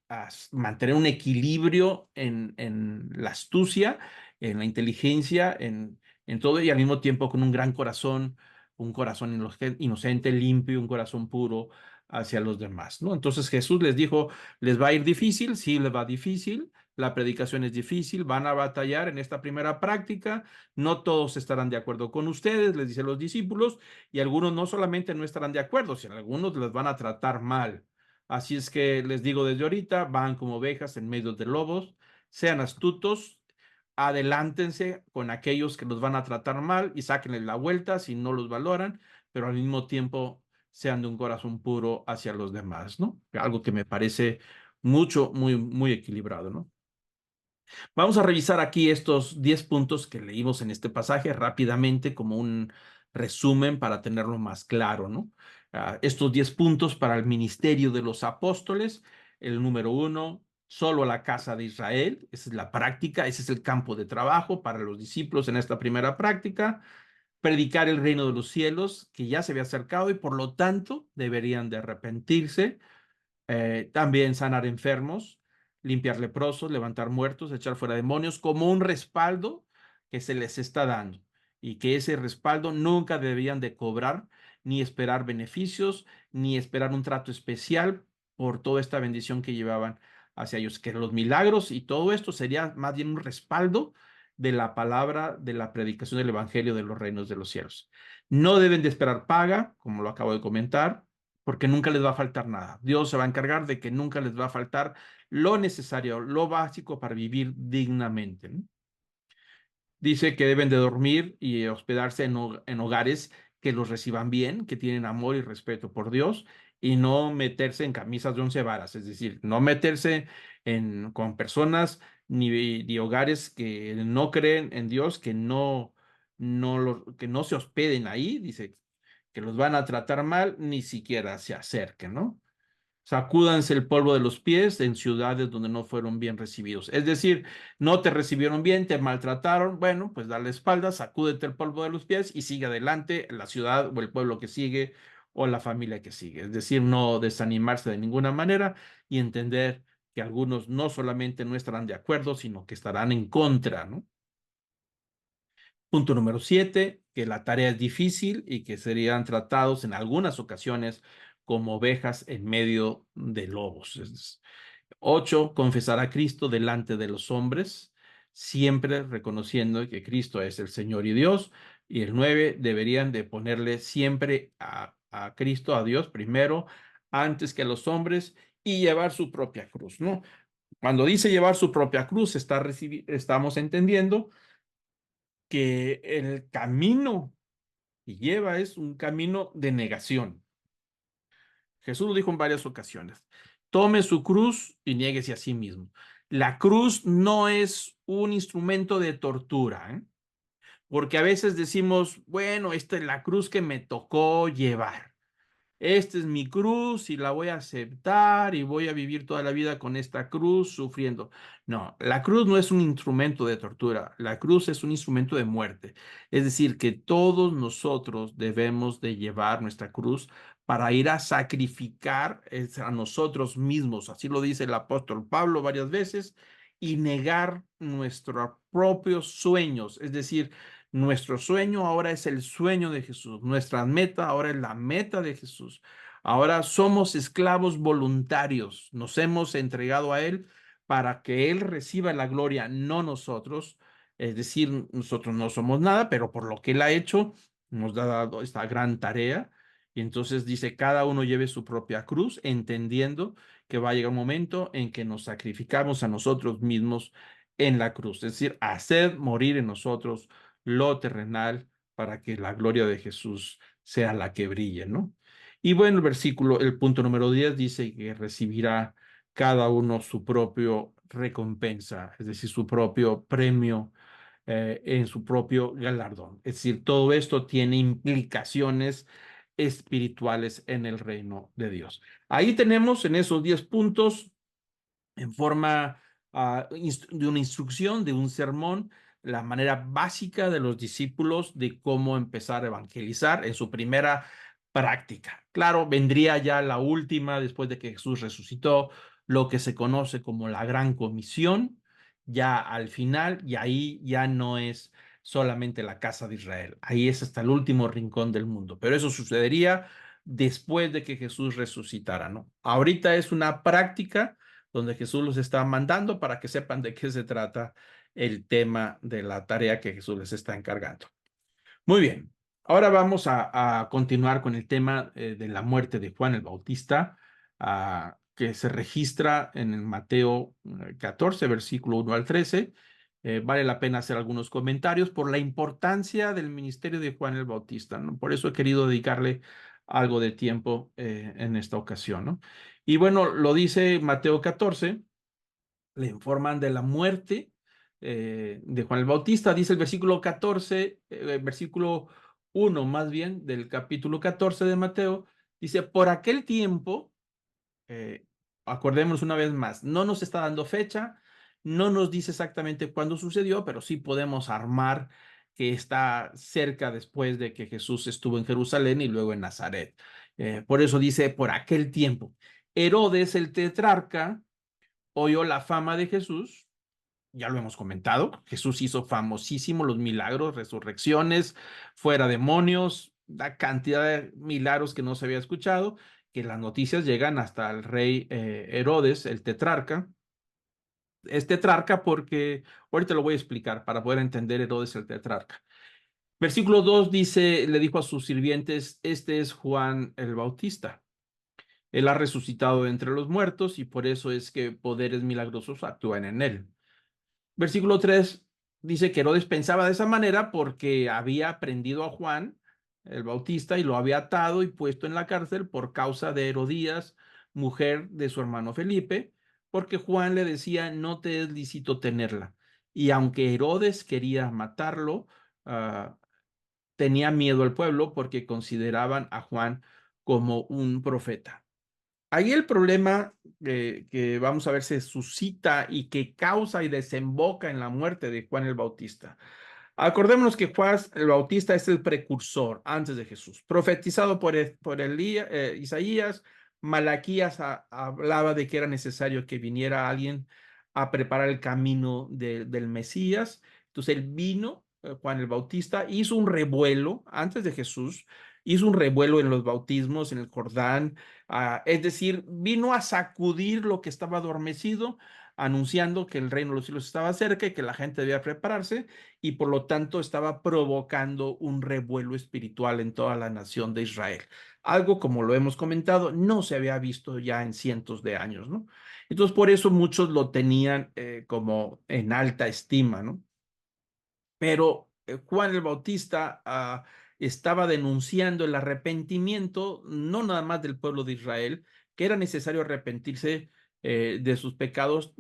mantener un equilibrio en la astucia, en la inteligencia, en todo y al mismo tiempo con un gran corazón, un corazón inocente, limpio, un corazón puro hacia los demás, ¿no? Entonces Jesús les dijo, ¿les va a ir difícil? Sí, les va difícil. La predicación es difícil, van a batallar en esta primera práctica, no todos estarán de acuerdo con ustedes, les dice los discípulos, y algunos no solamente no estarán de acuerdo, sino algunos les van a tratar mal. Así es que les digo desde ahorita, van como ovejas en medio de lobos, sean astutos, adelántense con aquellos que los van a tratar mal y sáquenles la vuelta si no los valoran, pero al mismo tiempo sean de un corazón puro hacia los demás, ¿no? Algo que me parece muy equilibrado, ¿no? Vamos a revisar aquí estos 10 puntos que leímos en este pasaje rápidamente como un resumen para tenerlo más claro, ¿no? Estos 10 puntos para el ministerio de los apóstoles. El número 1, solo a la casa de Israel. Esa es la práctica, ese es el campo de trabajo para los discípulos en esta primera práctica. Predicar el reino de los cielos, que ya se había acercado y por lo tanto deberían de arrepentirse. También sanar enfermos, limpiar leprosos, levantar muertos, echar fuera demonios, como un respaldo que se les está dando y que ese respaldo nunca debían de cobrar, ni esperar beneficios, ni esperar un trato especial por toda esta bendición que llevaban hacia ellos, que los milagros y todo esto sería más bien un respaldo de la palabra, de la predicación del evangelio de los reinos de los cielos. No deben de esperar paga, como lo acabo de comentar, porque nunca les va a faltar nada. Dios se va a encargar de que nunca les va a faltar lo necesario, lo básico para vivir dignamente, ¿no? Dice que deben de dormir y hospedarse en hogares que los reciban bien, que tienen amor y respeto por Dios, y no meterse en camisas de once varas, es decir, no meterse con personas ni hogares que no creen en Dios, que no se hospeden ahí, dice que los van a tratar mal, ni siquiera se acerquen, ¿no? Sacúdanse el polvo de los pies en ciudades donde no fueron bien recibidos. Es decir, no te recibieron bien, te maltrataron. Bueno, pues dale espalda, sacúdete el polvo de los pies y sigue adelante la ciudad o el pueblo que sigue o la familia que sigue. Es decir, no desanimarse de ninguna manera y entender que algunos no solamente no estarán de acuerdo, sino que estarán en contra, ¿no? Punto número 7, que la tarea es difícil y que serían tratados en algunas ocasiones como ovejas en medio de lobos. 8, confesar a Cristo delante de los hombres, siempre reconociendo que Cristo es el Señor y Dios. Y el 9, deberían de ponerle siempre a Cristo, a Dios primero, antes que a los hombres y llevar su propia cruz, ¿no? Cuando dice llevar su propia cruz, estamos entendiendo que el camino que lleva es un camino de negación. Jesús lo dijo en varias ocasiones. Tome su cruz y niéguese a sí mismo. La cruz no es un instrumento de tortura, ¿eh? Porque a veces decimos, bueno, esta es la cruz que me tocó llevar. Esta es mi cruz y la voy a aceptar y voy a vivir toda la vida con esta cruz sufriendo. No, la cruz no es un instrumento de tortura, la cruz es un instrumento de muerte. Es decir, que todos nosotros debemos de llevar nuestra cruz para ir a sacrificar a nosotros mismos. Así lo dice el apóstol Pablo varias veces y negar nuestros propios sueños. Es decir, nuestro sueño ahora es el sueño de Jesús. Nuestra meta ahora es la meta de Jesús. Ahora somos esclavos voluntarios. Nos hemos entregado a Él para que Él reciba la gloria, no nosotros. Es decir, nosotros no somos nada, pero por lo que Él ha hecho, nos ha dado esta gran tarea. Y entonces dice, cada uno lleve su propia cruz, entendiendo que va a llegar un momento en que nos sacrificamos a nosotros mismos en la cruz. Es decir, hacer morir en nosotros lo terrenal para que la gloria de Jesús sea la que brille, ¿no? Y bueno, el punto número 10 dice que recibirá cada uno su propio recompensa, es decir, su propio premio en su propio galardón. Es decir, todo esto tiene implicaciones espirituales en el reino de Dios. Ahí tenemos en esos 10 puntos en forma de una instrucción, de un sermón, la manera básica de los discípulos de cómo empezar a evangelizar en su primera práctica. Claro, vendría ya la última después de que Jesús resucitó, lo que se conoce como la Gran Comisión, ya al final, y ahí ya no es solamente la casa de Israel, ahí es hasta el último rincón del mundo, pero eso sucedería después de que Jesús resucitara, ¿no? Ahorita es una práctica donde Jesús los está mandando para que sepan de qué se trata el tema de la tarea que Jesús les está encargando. Muy bien, ahora vamos a continuar con el tema de la muerte de Juan el Bautista, que se registra en el Mateo 14, versículo 1 al 13. Vale la pena hacer algunos comentarios por la importancia del ministerio de Juan el Bautista, ¿no? Por eso he querido dedicarle algo de tiempo en esta ocasión, ¿no? Y bueno, lo dice Mateo 14, le informan de la muerte de Juan el Bautista. Dice el versículo 14, versículo 1 más bien del capítulo 14 de Mateo, dice, por aquel tiempo, eh, acordémonos una vez más, no nos está dando fecha, no nos dice exactamente cuándo sucedió, pero sí podemos armar que está cerca después de que Jesús estuvo en Jerusalén y luego en Nazaret. Por eso dice, por aquel tiempo. Herodes, el tetrarca, oyó la fama de Jesús, ya lo hemos comentado, Jesús hizo famosísimo los milagros, resurrecciones, fuera demonios, la cantidad de milagros que no se había escuchado, que las noticias llegan hasta el rey Herodes, el tetrarca. Es tetrarca porque, ahorita lo voy a explicar para poder entender Herodes el tetrarca. Versículo 2 dice, le dijo a sus sirvientes, este es Juan el Bautista. Él ha resucitado de entre los muertos y por eso es que poderes milagrosos actúan en él. Versículo 3 dice que Herodes pensaba de esa manera porque había prendido a Juan el Bautista y lo había atado y puesto en la cárcel por causa de Herodías, mujer de su hermano Felipe, porque Juan le decía, no te es lícito tenerla. Y aunque Herodes quería matarlo, tenía miedo al pueblo porque consideraban a Juan como un profeta. Ahí el problema que vamos a ver se suscita y que causa y desemboca en la muerte de Juan el Bautista. Acordémonos que Juan el Bautista es el precursor antes de Jesús, profetizado por Isaías. Malaquías hablaba de que era necesario que viniera alguien a preparar el camino del Mesías. Entonces él vino, Juan el Bautista, hizo un revuelo antes de Jesús hizo un revuelo en los bautismos, en el Jordán, es decir, vino a sacudir lo que estaba adormecido, anunciando que el reino de los cielos estaba cerca y que la gente debía prepararse, y por lo tanto estaba provocando un revuelo espiritual en toda la nación de Israel. Algo, como lo hemos comentado, no se había visto ya en cientos de años, ¿no? Entonces, por eso muchos lo tenían como en alta estima, ¿no? Pero Juan el Bautista estaba denunciando el arrepentimiento, no nada más del pueblo de Israel, que era necesario arrepentirse de sus pecados,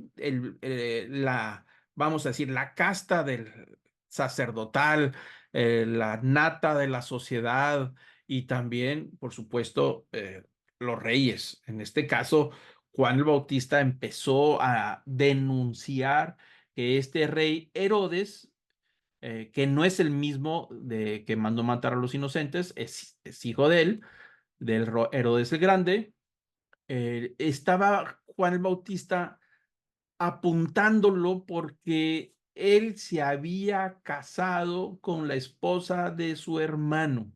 vamos a decir, la casta del sacerdotal, la nata de la sociedad y también, por supuesto, los reyes. En este caso, Juan el Bautista empezó a denunciar que este rey Herodes, que no es el mismo de que mandó matar a los inocentes, es hijo de él, Herodes el Grande. Estaba Juan el Bautista apuntándolo porque él se había casado con la esposa de su hermano,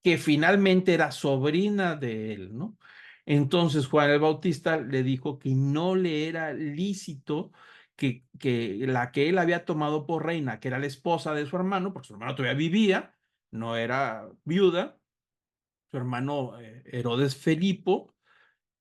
que finalmente era sobrina de él, ¿no? Entonces Juan el Bautista le dijo que no le era lícito que la que él había tomado por reina, que era la esposa de su hermano, porque su hermano todavía vivía, no era viuda, su hermano Herodes Felipo.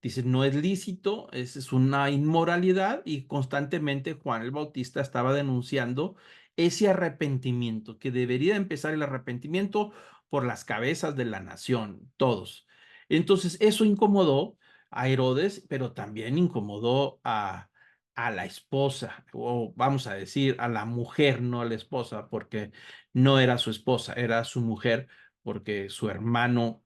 Dice, no es lícito, es una inmoralidad, y constantemente Juan el Bautista estaba denunciando ese arrepentimiento, que debería empezar el arrepentimiento por las cabezas de la nación, todos. Entonces, eso incomodó a Herodes, pero también incomodó a la esposa, o vamos a decir, a la mujer, no a la esposa, porque no era su esposa, era su mujer, porque su hermano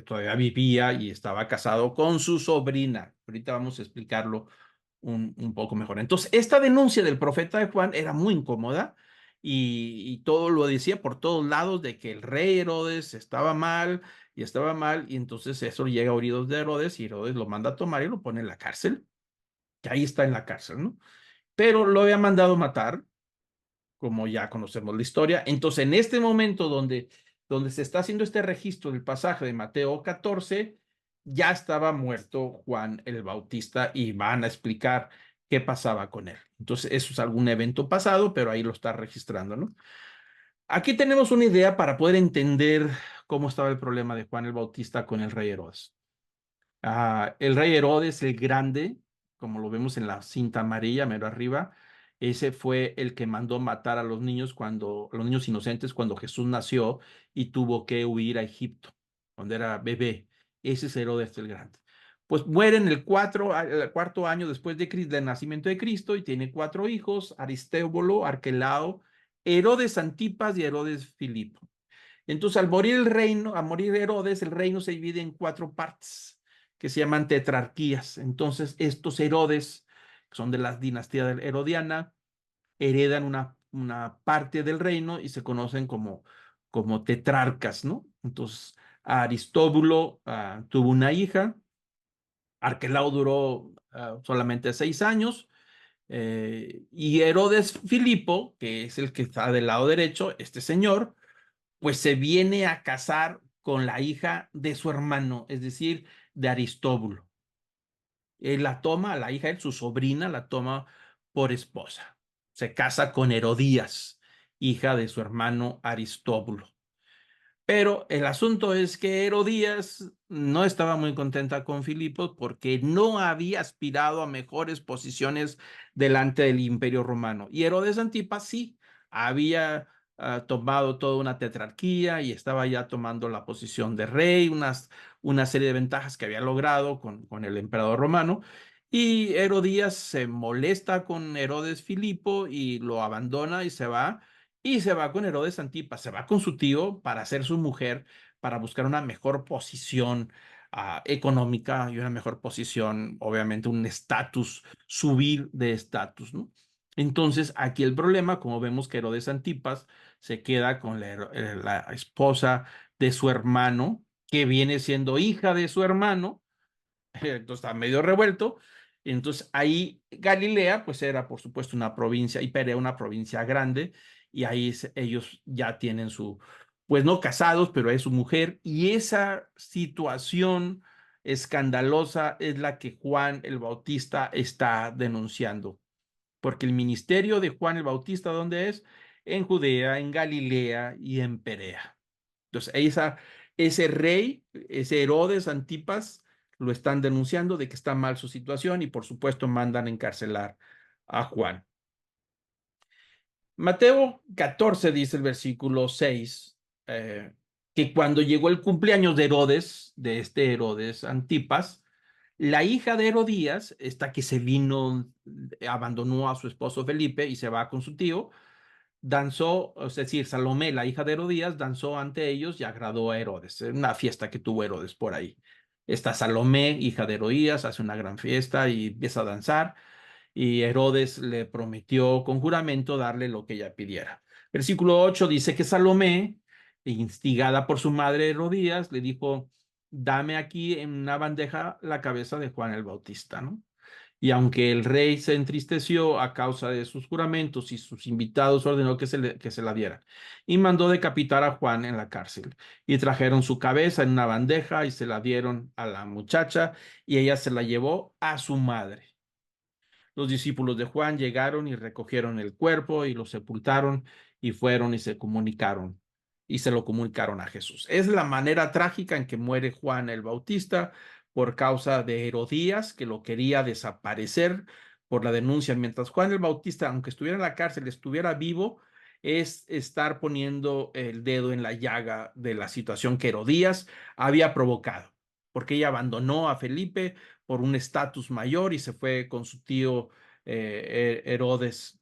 todavía vivía y estaba casado con su sobrina. Ahorita vamos a explicarlo un poco mejor. Entonces, esta denuncia del profeta de Juan era muy incómoda, y todo lo decía por todos lados de que el rey Herodes estaba mal, y entonces eso llega a oídos de Herodes, y Herodes lo manda a tomar y lo pone en la cárcel, que ahí está en la cárcel, ¿no? Pero lo había mandado matar, como ya conocemos la historia. Entonces, en este momento donde se está haciendo este registro del pasaje de Mateo 14, ya estaba muerto Juan el Bautista, y van a explicar qué pasaba con él. Entonces, eso es algún evento pasado, pero ahí lo está registrando, ¿no? Aquí tenemos una idea para poder entender cómo estaba el problema de Juan el Bautista con el rey Herodes. El rey Herodes el Grande, como lo vemos en la cinta amarilla, mero arriba, ese fue el que mandó matar a los niños inocentes cuando Jesús nació y tuvo que huir a Egipto, cuando era bebé. Ese es Herodes el Grande. Pues muere en el cuarto año después del nacimiento de Cristo, y tiene cuatro hijos: Aristóbulo, Arquelao, Herodes Antipas y Herodes Filipo. Entonces, a morir Herodes, el reino se divide en cuatro partes que se llaman tetrarquías. Entonces, estos Herodes, que son de la dinastía herodiana, heredan una parte del reino y se conocen como tetrarcas, ¿no? Entonces, Aristóbulo tuvo una hija, Arquelao duró solamente 6 años, y Herodes Filipo, que es el que está del lado derecho, este señor, pues se viene a casar con la hija de su hermano, es decir, de Aristóbulo. Él la toma, la hija, él, su sobrina, la toma por esposa. Se casa con Herodías, hija de su hermano Aristóbulo. Pero el asunto es que Herodías no estaba muy contenta con Filipos, porque no había aspirado a mejores posiciones delante del Imperio Romano. Y Herodes Antipas sí había tomado toda una tetrarquía y estaba ya tomando la posición de rey, una serie de ventajas que había logrado con el emperador romano. Y Herodías se molesta con Herodes Filipo y lo abandona y se va. Y se va con Herodes Antipas, se va con su tío para ser su mujer, para buscar una mejor posición económica y una mejor posición, obviamente un estatus, subir de estatus, ¿no? Entonces, aquí el problema, como vemos que Herodes Antipas se queda con la esposa de su hermano, que viene siendo hija de su hermano. Entonces está medio revuelto. Entonces ahí Galilea, pues era por supuesto una provincia, y Perea una provincia grande, y ahí ellos ya tienen pues no casados, pero es su mujer, y esa situación escandalosa es la que Juan el Bautista está denunciando, porque el ministerio de Juan el Bautista, ¿dónde es? En Judea, en Galilea y en Perea. Entonces, ese rey, ese Herodes Antipas, lo están denunciando de que está mal su situación y por supuesto mandan encarcelar a Juan. Mateo 14 dice el versículo 6, que cuando llegó el cumpleaños de Herodes, de este Herodes Antipas, la hija de Herodías, esta que se vino, abandonó a su esposo Felipe y se va con su tío, danzó, es decir, Salomé, la hija de Herodías, danzó ante ellos y agradó a Herodes. Es una fiesta que tuvo Herodes por ahí. Esta Salomé, hija de Herodías, hace una gran fiesta y empieza a danzar y Herodes le prometió con juramento darle lo que ella pidiera. Versículo 8 dice que Salomé, instigada por su madre Herodías, le dijo, dame aquí en una bandeja la cabeza de Juan el Bautista, ¿no? Y aunque el rey se entristeció a causa de sus juramentos y sus invitados ordenó que se la diera. Y mandó decapitar a Juan en la cárcel. Y trajeron su cabeza en una bandeja y se la dieron a la muchacha y ella se la llevó a su madre. Los discípulos de Juan llegaron y recogieron el cuerpo y lo sepultaron y fueron y se comunicaron y se lo comunicaron a Jesús. Es la manera trágica en que muere Juan el Bautista por causa de Herodías, que lo quería desaparecer por la denuncia. Mientras Juan el Bautista, aunque estuviera en la cárcel, estuviera vivo, es estar poniendo el dedo en la llaga de la situación que Herodías había provocado, porque ella abandonó a Felipe por un estatus mayor y se fue con su tío Herodes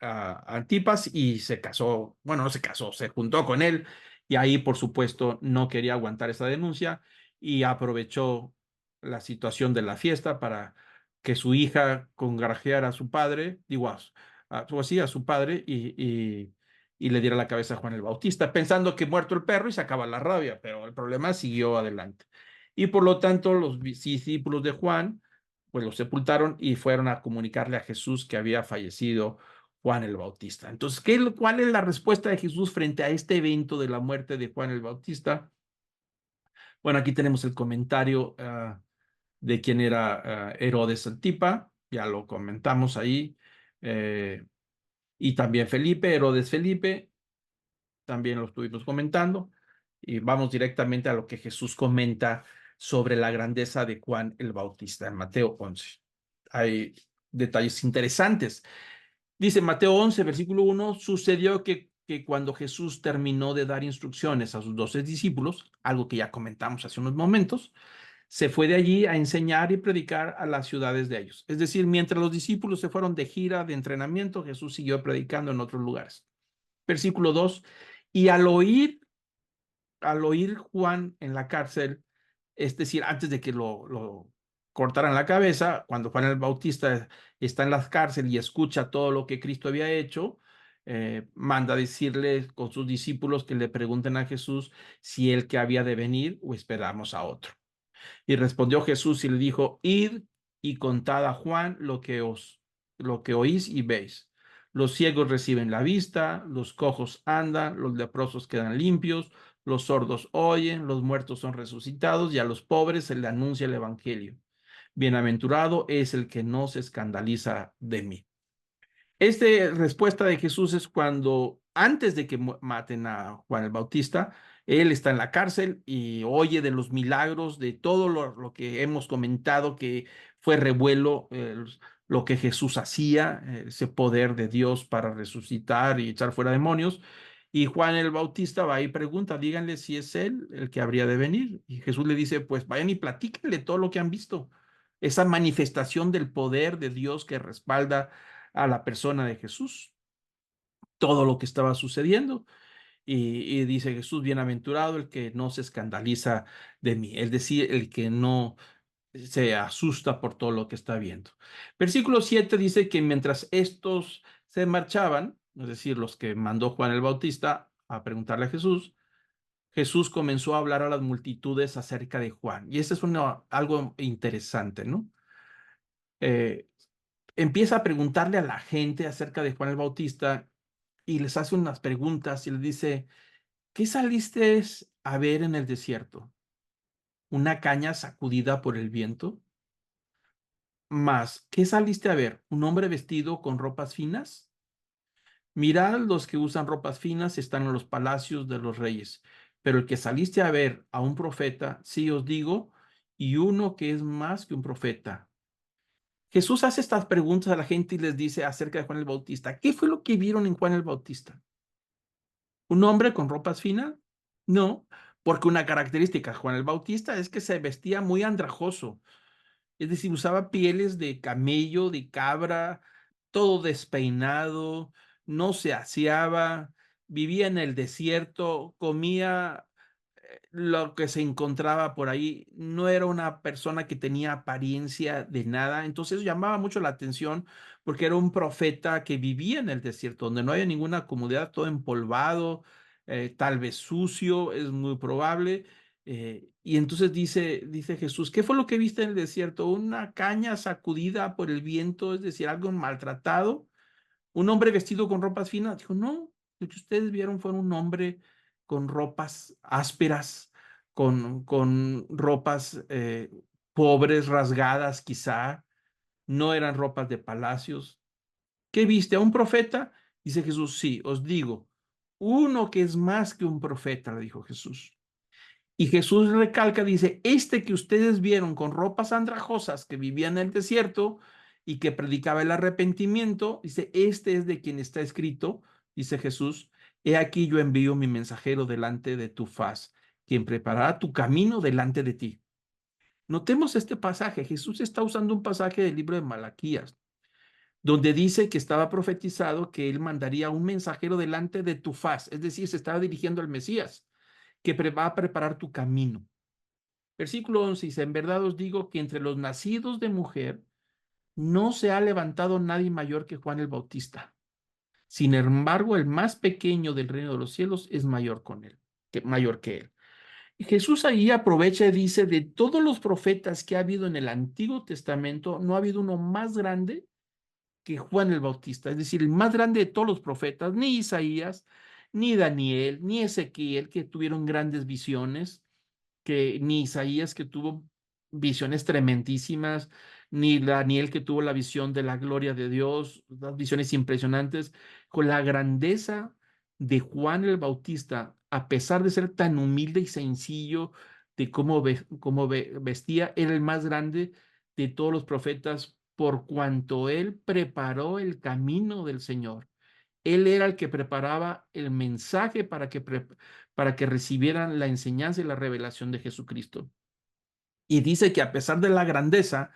Antipas y se casó, bueno, no se casó, se juntó con él y ahí, por supuesto, no quería aguantar esa denuncia y aprovechó la situación de la fiesta para que su hija congrajeara a su padre, digo, así, a su padre y le diera la cabeza a Juan el Bautista, pensando que muerto el perro y se acaba la rabia, pero el problema siguió adelante. Y por lo tanto, los discípulos de Juan, pues lo sepultaron y fueron a comunicarle a Jesús que había fallecido Juan el Bautista. Entonces, ¿cuál es la respuesta de Jesús frente a este evento de la muerte de Juan el Bautista? Bueno, aquí tenemos el comentario de quién era Herodes Antipa, ya lo comentamos ahí, eh, y también Felipe, Herodes Felipe, también lo estuvimos comentando, y vamos directamente a lo que Jesús comenta sobre la grandeza de Juan el Bautista en Mateo 11. Hay detalles interesantes. Dice Mateo 11, versículo 1, sucedió que cuando Jesús terminó de dar instrucciones a sus 12 discípulos, algo que ya comentamos hace unos momentos, se fue de allí a enseñar y predicar a las ciudades de ellos. Es decir, mientras los discípulos se fueron de gira de entrenamiento, Jesús siguió predicando en otros lugares. Versículo 2, y al oír Juan en la cárcel, es decir, antes de que lo cortaran la cabeza, cuando Juan el Bautista está en la cárcel y escucha todo lo que Cristo había hecho, manda decirle con sus discípulos que le pregunten a Jesús si él que había de venir o esperamos a otro. Y respondió Jesús y le dijo, id y contad a Juan lo que oís y veis. Los ciegos reciben la vista, los cojos andan, los leprosos quedan limpios, los sordos oyen, los muertos son resucitados y a los pobres se le anuncia el evangelio. Bienaventurado es el que no se escandaliza de mí. Esta respuesta de Jesús es cuando, antes de que maten a Juan el Bautista, él está en la cárcel y oye de los milagros, de todo lo que hemos comentado, que fue revuelo, lo que Jesús hacía, ese poder de Dios para resucitar y echar fuera demonios. Y Juan el Bautista va y pregunta, díganle si es él el que habría de venir. Y Jesús le dice, pues vayan y platíquenle todo lo que han visto. Esa manifestación del poder de Dios que respalda a la persona de Jesús, todo lo que estaba sucediendo. Y dice Jesús, bienaventurado el que no se escandaliza de mí, es decir, el que no se asusta por todo lo que está viendo. Versículo 7 dice que mientras estos se marchaban, es decir, los que mandó Juan el Bautista a preguntarle a Jesús, Jesús comenzó a hablar a las multitudes acerca de Juan. Y eso es algo interesante, ¿no? Eh, Empieza a preguntarle a la gente acerca de Juan el Bautista y les hace unas preguntas y les dice, ¿Qué saliste a ver en el desierto? ¿Una caña sacudida por el viento? Más, ¿qué saliste a ver? ¿Un hombre vestido con ropas finas? Mirad, los que usan ropas finas están en los palacios de los reyes, pero el que saliste a ver a un profeta, sí os digo, y uno que es más que un profeta. Jesús hace estas preguntas a la gente y les dice acerca de Juan el Bautista. ¿Qué fue lo que vieron en Juan el Bautista? ¿Un hombre con ropas finas? No, porque una característica de Juan el Bautista es que se vestía muy andrajoso. Es decir, usaba pieles de camello, de cabra, todo despeinado, no se aseaba, vivía en el desierto, comía lo que se encontraba por ahí. No era una persona que tenía apariencia de nada. Entonces eso llamaba mucho la atención porque era un profeta que vivía en el desierto, donde no había ninguna comodidad, todo empolvado, tal vez sucio, es muy probable. Y entonces dice Jesús, ¿qué fue lo que viste en el desierto? ¿Una caña sacudida por el viento, es decir, algo maltratado? ¿Un hombre vestido con ropas finas? Dijo, no, lo que ustedes vieron fue un hombre con ropas ásperas, con ropas pobres, rasgadas quizá, no eran ropas de palacios. ¿Qué viste? ¿A un profeta? Dice Jesús, sí, os digo, uno que es más que un profeta, le dijo Jesús. Y Jesús recalca, dice, este que ustedes vieron con ropas andrajosas que vivía en el desierto y que predicaba el arrepentimiento, dice, este es de quien está escrito, dice Jesús, he aquí yo envío mi mensajero delante de tu faz, quien preparará tu camino delante de ti. Notemos este pasaje, Jesús está usando un pasaje del libro de Malaquías, donde dice que estaba profetizado que él mandaría un mensajero delante de tu faz, es decir, se estaba dirigiendo al Mesías, que va a preparar tu camino. Versículo 11 dice, en verdad os digo que entre los nacidos de mujer no se ha levantado nadie mayor que Juan el Bautista. Sin embargo, el más pequeño del reino de los cielos es mayor que él. Y Jesús ahí aprovecha y dice, de todos los profetas que ha habido en el Antiguo Testamento, no ha habido uno más grande que Juan el Bautista. Es decir, el más grande de todos los profetas, ni Isaías, ni Daniel, ni Ezequiel, que tuvieron grandes visiones, que ni Isaías que tuvo visiones tremendísimas, ni Daniel que tuvo la visión de la gloria de Dios, las visiones impresionantes, con la grandeza de Juan el Bautista, a pesar de ser tan humilde y sencillo de vestía, era el más grande de todos los profetas por cuanto él preparó el camino del Señor. Él era el que preparaba el mensaje para que recibieran la enseñanza y la revelación de Jesucristo. Y dice que a pesar de la grandeza,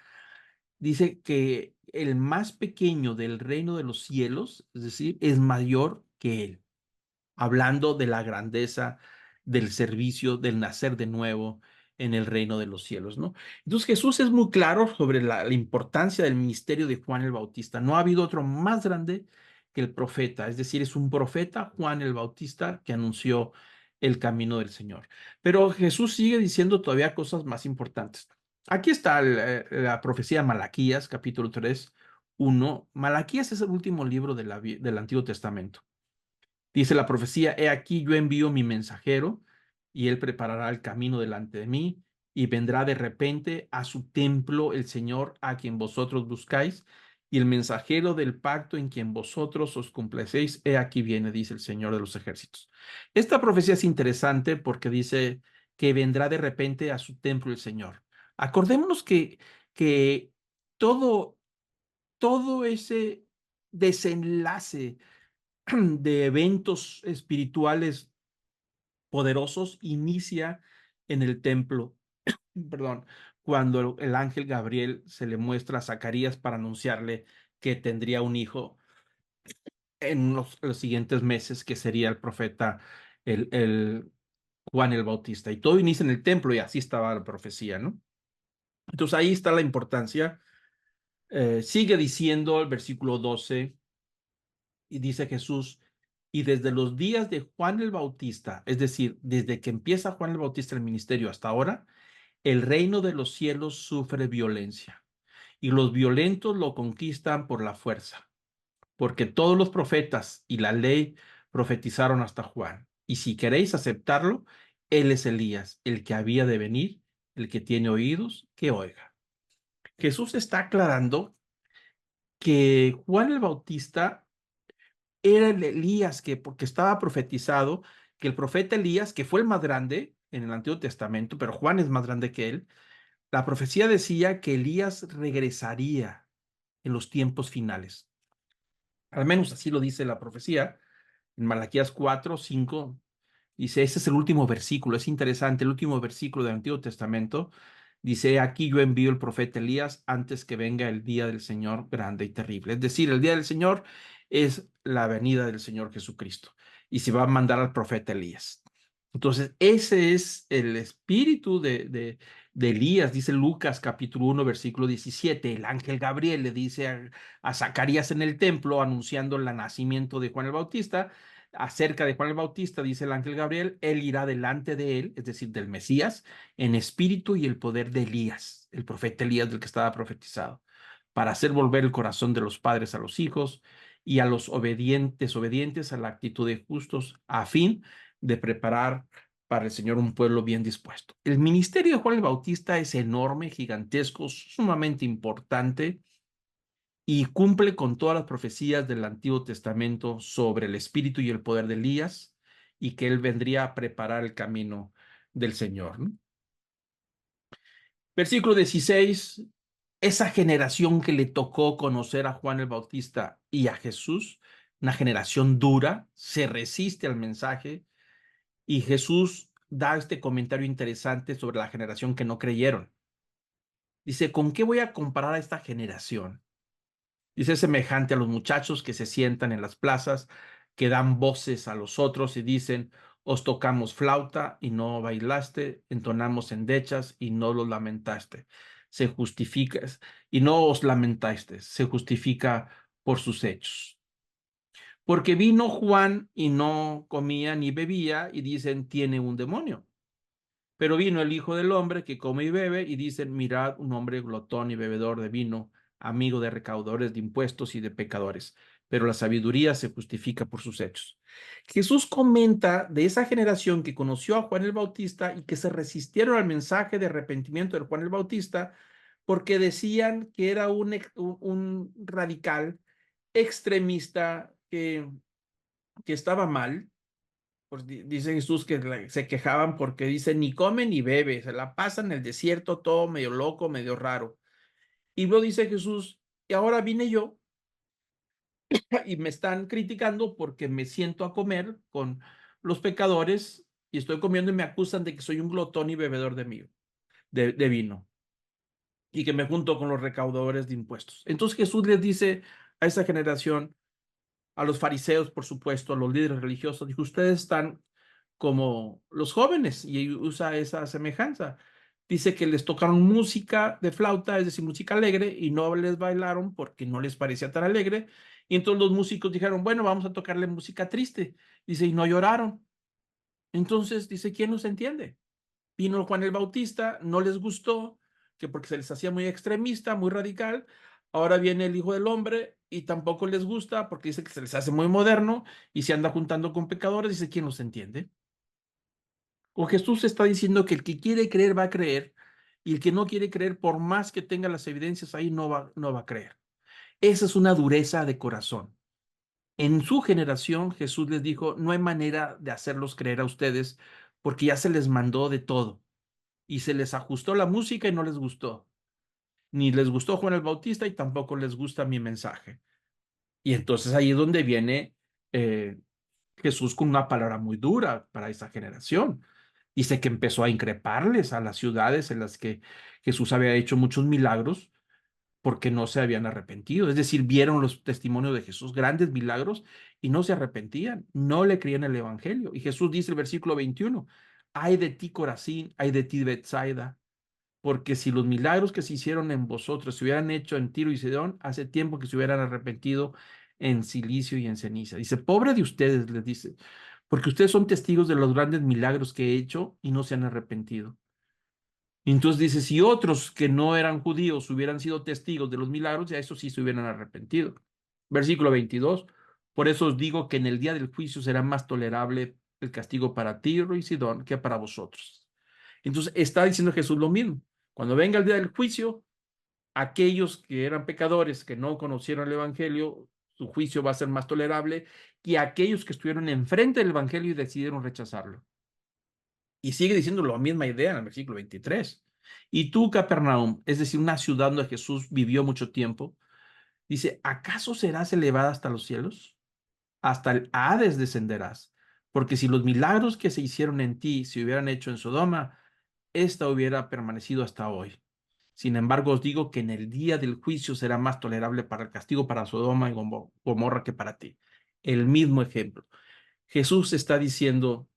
dice que el más pequeño del reino de los cielos, es decir, es mayor que él, hablando de la grandeza del servicio, del nacer de nuevo en el reino de los cielos, ¿no? Entonces Jesús es muy claro sobre la importancia del ministerio de Juan el Bautista. No ha habido otro más grande que el profeta, es decir, es un profeta, Juan el Bautista, que anunció el camino del Señor. Pero Jesús sigue diciendo todavía cosas más importantes. Aquí está la profecía de Malaquías, capítulo 3, 1. Malaquías es el último libro del Antiguo Testamento. Dice la profecía, he aquí yo envío mi mensajero y él preparará el camino delante de mí y vendrá de repente a su templo el Señor a quien vosotros buscáis y el mensajero del pacto en quien vosotros os complacéis, he aquí viene, dice el Señor de los ejércitos. Esta profecía es interesante porque dice que vendrá de repente a su templo el Señor. Acordémonos que todo, todo ese desenlace de eventos espirituales poderosos inicia en el templo, perdón, cuando el ángel Gabriel se le muestra a Zacarías para anunciarle que tendría un hijo en los siguientes meses, que sería el profeta, el Juan el Bautista. Y todo inicia en el templo y así estaba la profecía, ¿no? Entonces ahí está la importancia. Sigue diciendo el versículo 12 y dice Jesús, y desde los días de Juan el Bautista, es decir, desde que empieza Juan el Bautista el ministerio hasta ahora, el reino de los cielos sufre violencia y los violentos lo conquistan por la fuerza, porque todos los profetas y la ley profetizaron hasta Juan. Y si queréis aceptarlo, él es Elías, el que había de venir, el que tiene oídos, que oiga. Jesús está aclarando que Juan el Bautista era el Elías que, porque estaba profetizado, que el profeta Elías, que fue el más grande en el Antiguo Testamento, pero Juan es más grande que él, la profecía decía que Elías regresaría en los tiempos finales. Al menos así lo dice la profecía en Malaquías 4:5. Dice, ese es el último versículo, es interesante, el último versículo del Antiguo Testamento. Dice, aquí yo envío el profeta Elías antes que venga el día del Señor grande y terrible. Es decir, el día del Señor es la venida del Señor Jesucristo y se va a mandar al profeta Elías. Entonces, ese es el espíritu de Elías, dice Lucas capítulo 1, versículo 17. El ángel Gabriel le dice a Zacarías en el templo, anunciando el nacimiento de Juan el Bautista. Acerca de Juan el Bautista, dice el ángel Gabriel, él irá delante de él, es decir, del Mesías, en espíritu y el poder de Elías, el profeta Elías del que estaba profetizado, para hacer volver el corazón de los padres a los hijos y a los obedientes a la actitud de justos, a fin de preparar para el Señor un pueblo bien dispuesto. El ministerio de Juan el Bautista es enorme, gigantesco, sumamente importante y cumple con todas las profecías del Antiguo Testamento sobre el espíritu y el poder de Elías y que él vendría a preparar el camino del Señor, ¿no? Versículo 16, esa generación que le tocó conocer a Juan el Bautista y a Jesús, una generación dura, se resiste al mensaje y Jesús da este comentario interesante sobre la generación que no creyeron. Dice, ¿con qué voy a comparar a esta generación? Dice, es semejante a los muchachos que se sientan en las plazas, que dan voces a los otros y dicen, os tocamos flauta y no bailaste, entonamos endechas y no los lamentaste. Se justifica, y no os lamentaste, se justifica por sus hechos. Porque vino Juan y no comía ni bebía y dicen, tiene un demonio. Pero vino el Hijo del Hombre que come y bebe y dicen, mirad un hombre glotón y bebedor de vino, amigo de recaudadores de impuestos y de pecadores. Pero la sabiduría se justifica por sus hechos. Jesús comenta de esa generación que conoció a Juan el Bautista y que se resistieron al mensaje de arrepentimiento de Juan el Bautista porque decían que era un radical extremista que estaba mal. Pues dice Jesús que se quejaban porque dice ni come ni bebe, se la pasan en el desierto todo medio loco, medio raro. Y luego dice Jesús, y ahora vine yo y me están criticando porque me siento a comer con los pecadores y estoy comiendo y me acusan de que soy un glotón y bebedor de vino y que me junto con los recaudadores de impuestos. Entonces Jesús les dice a esa generación, a los fariseos, por supuesto, a los líderes religiosos, dijo, ustedes están como los jóvenes y usa esa semejanza. Dice que les tocaron música de flauta, es decir, música alegre, y no les bailaron porque no les parecía tan alegre. Y entonces los músicos dijeron, bueno, vamos a tocarle música triste. Dice, y no lloraron. Entonces, dice, ¿quién nos entiende? Vino Juan el Bautista, no les gustó, que porque se les hacía muy extremista, muy radical. Ahora viene el Hijo del Hombre y tampoco les gusta porque dice que se les hace muy moderno y se anda juntando con pecadores. Dice, ¿quién los entiende? O Jesús está diciendo que el que quiere creer va a creer y el que no quiere creer, por más que tenga las evidencias ahí, no va a creer. Esa es una dureza de corazón. En su generación, Jesús les dijo, no hay manera de hacerlos creer a ustedes porque ya se les mandó de todo y se les ajustó la música y no les gustó. Ni les gustó Juan el Bautista y tampoco les gusta mi mensaje. Y entonces ahí es donde viene eh, Jesús con una palabra muy dura para esa generación. Dice que empezó a increparles a las ciudades en las que Jesús había hecho muchos milagros porque no se habían arrepentido. Es decir, vieron los testimonios de Jesús, grandes milagros, y no se arrepentían, no le creían el Evangelio. Y Jesús dice el versículo 21, ay de ti Corazín, ay de ti Betsaida, porque si los milagros que se hicieron en vosotros se hubieran hecho en Tiro y Sidón, hace tiempo que se hubieran arrepentido en silicio y en ceniza. Dice, pobre de ustedes, les dice, porque ustedes son testigos de los grandes milagros que he hecho y no se han arrepentido. Y entonces dice, si otros que no eran judíos hubieran sido testigos de los milagros, ya eso sí se hubieran arrepentido. Versículo 22, por eso os digo que en el día del juicio será más tolerable el castigo para Tiro y Sidón que para vosotros. Entonces está diciendo Jesús lo mismo. Cuando venga el día del juicio, aquellos que eran pecadores, que no conocieron el Evangelio, su juicio va a ser más tolerable que aquellos que estuvieron enfrente del Evangelio y decidieron rechazarlo. Y sigue diciendo la misma idea en el versículo 23. Y tú, Capernaum, es decir, una ciudad donde Jesús vivió mucho tiempo, dice, ¿acaso serás elevada hasta los cielos? Hasta el Hades descenderás. Porque si los milagros que se hicieron en ti se hubieran hecho en Sodoma, esta hubiera permanecido hasta hoy. Sin embargo, os digo que en el día del juicio será más tolerable para el castigo para Sodoma y Gomorra que para ti. El mismo ejemplo. Jesús está diciendo,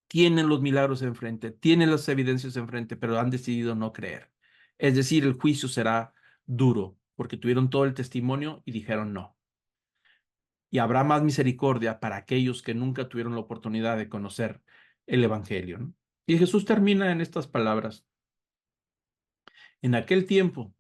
tienen los milagros enfrente, tienen las evidencias enfrente, pero han decidido no creer. Es decir, el juicio será duro, porque tuvieron todo el testimonio y dijeron no. Y habrá más misericordia para aquellos que nunca tuvieron la oportunidad de conocer el Evangelio, ¿no? Y Jesús termina en estas palabras. En aquel tiempo,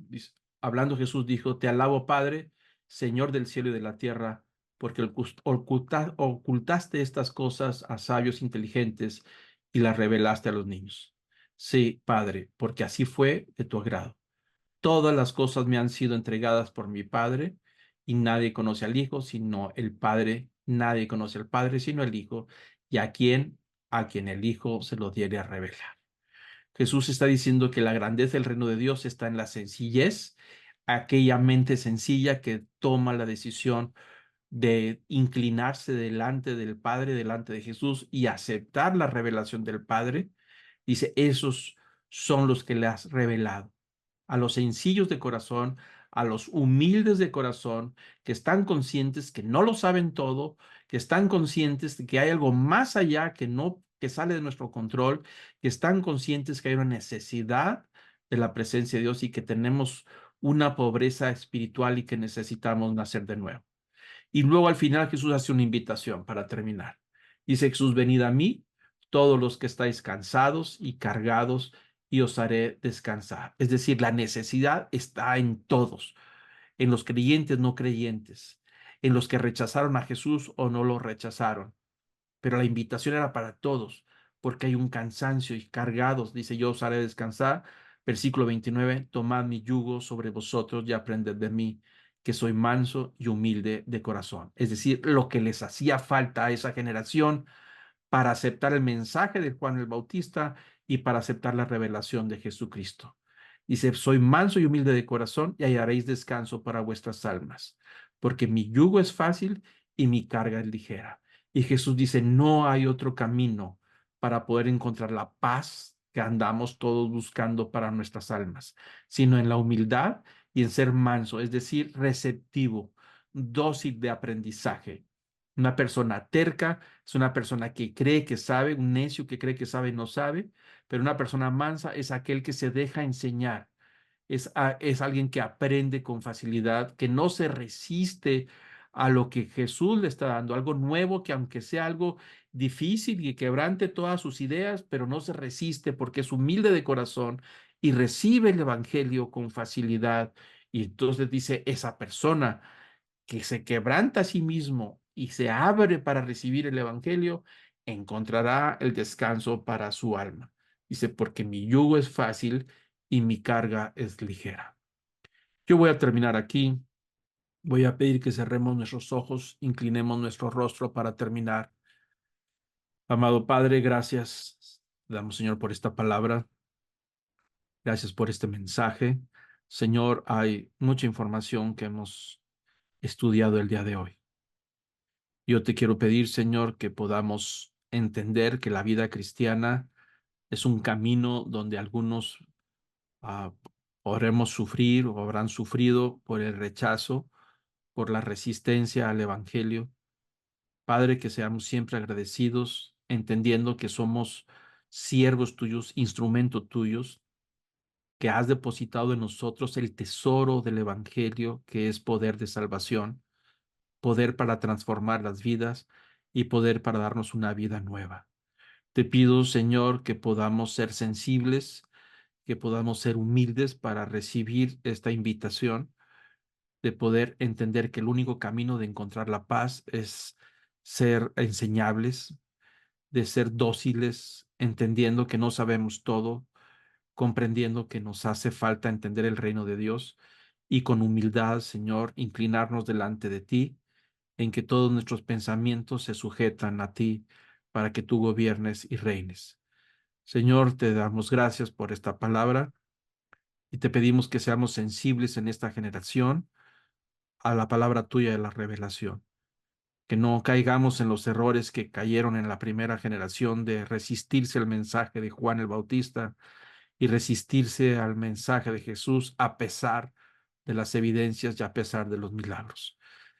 hablando Jesús, dijo, te alabo, Padre, Señor del cielo y de la tierra, porque ocultaste estas cosas a sabios inteligentes y las revelaste a los niños. Sí, Padre, porque así fue de tu agrado. Todas las cosas me han sido entregadas por mi Padre, y nadie conoce al Hijo sino el Padre, nadie conoce al Padre sino el Hijo, y a quien el Hijo se lo diere a revelar. Jesús está diciendo que la grandeza del reino de Dios está en la sencillez, aquella mente sencilla que toma la decisión de inclinarse delante del Padre, delante de Jesús y aceptar la revelación del Padre. Dice, esos son los que le has revelado a los sencillos de corazón, a los humildes de corazón, que están conscientes que no lo saben todo, que están conscientes de que hay algo más allá que sale de nuestro control, que están conscientes que hay una necesidad de la presencia de Dios y que tenemos una pobreza espiritual y que necesitamos nacer de nuevo. Y luego al final Jesús hace una invitación para terminar. Dice Jesús, venid a mí, todos los que estáis cansados y cargados, y os haré descansar. Es decir, la necesidad está en todos, en los creyentes, no creyentes, en los que rechazaron a Jesús o no lo rechazaron. Pero la invitación era para todos, porque hay un cansancio y cargados, dice, yo os haré descansar. Versículo 29, tomad mi yugo sobre vosotros y aprended de mí, que soy manso y humilde de corazón. Es decir, lo que les hacía falta a esa generación para aceptar el mensaje de Juan el Bautista y para aceptar la revelación de Jesucristo. Dice, soy manso y humilde de corazón y hallaréis descanso para vuestras almas, porque mi yugo es fácil y mi carga es ligera. Y Jesús dice, no hay otro camino para poder encontrar la paz que andamos todos buscando para nuestras almas, sino en la humildad y en ser manso, es decir, receptivo, dócil de aprendizaje. Una persona terca es una persona que cree que sabe, un necio que cree que sabe y no sabe, pero una persona mansa es aquel que se deja enseñar, es alguien que aprende con facilidad, que no se resiste a lo que Jesús le está dando, algo nuevo que aunque sea algo difícil y quebrante todas sus ideas, pero no se resiste porque es humilde de corazón y recibe el Evangelio con facilidad. Y entonces dice, esa persona que se quebranta a sí mismo y se abre para recibir el Evangelio, encontrará el descanso para su alma. Dice, porque mi yugo es fácil y mi carga es ligera. Yo voy a terminar aquí. Voy a pedir que cerremos nuestros ojos, inclinemos nuestro rostro para terminar. Amado Padre, gracias. Te damos, Señor, por esta palabra. Gracias por este mensaje. Señor, hay mucha información que hemos estudiado el día de hoy. Yo te quiero pedir, Señor, que podamos entender que la vida cristiana es un camino donde algunos ah, podremos sufrir o habrán sufrido por el rechazo, por la resistencia al Evangelio. Padre, que seamos siempre agradecidos, entendiendo que somos siervos tuyos, instrumentos tuyos, que has depositado en nosotros el tesoro del Evangelio, que es poder de salvación, poder para transformar las vidas y poder para darnos una vida nueva. Te pido, Señor, que podamos ser sensibles, que podamos ser humildes para recibir esta invitación, de poder entender que el único camino de encontrar la paz es ser enseñables, de ser dóciles, entendiendo que no sabemos todo, comprendiendo que nos hace falta entender el reino de Dios y con humildad, Señor, inclinarnos delante de ti, en que todos nuestros pensamientos se sujetan a ti para que tú gobiernes y reines. Señor, te damos gracias por esta palabra y te pedimos que seamos sensibles en esta generación a la palabra tuya de la revelación, que no caigamos en los errores que cayeron en la primera generación de resistirse al mensaje de Juan el Bautista y resistirse al mensaje de Jesús a pesar de las evidencias y a pesar de los milagros,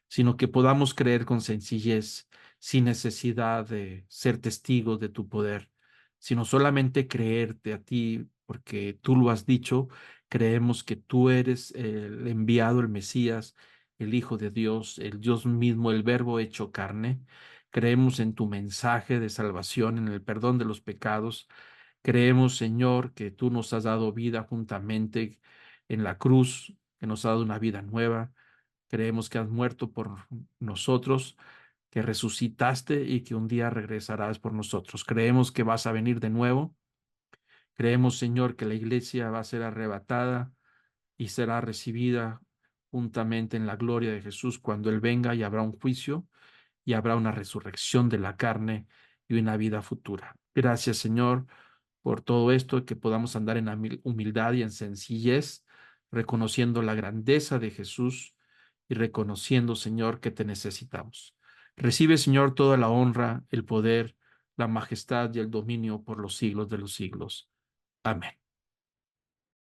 sino que podamos creer con sencillez, sin necesidad de ser testigos de tu poder, sino solamente creerte a ti, porque tú lo has dicho, creemos que tú eres el enviado, el Mesías, el Hijo de Dios, el Dios mismo, el Verbo hecho carne. Creemos en tu mensaje de salvación, en el perdón de los pecados. Creemos, Señor, que tú nos has dado vida juntamente en la cruz, que nos has dado una vida nueva. Creemos que has muerto por nosotros, que resucitaste y que un día regresarás por nosotros. Creemos que vas a venir de nuevo. Creemos, Señor, que la iglesia va a ser arrebatada y será recibida juntamente en la gloria de Jesús cuando Él venga, y habrá un juicio y habrá una resurrección de la carne y una vida futura. Gracias, Señor, por todo esto, que podamos andar en humildad y en sencillez, reconociendo la grandeza de Jesús y reconociendo, Señor, que te necesitamos. Recibe, Señor, toda la honra, el poder, la majestad y el dominio por los siglos de los siglos. Amén.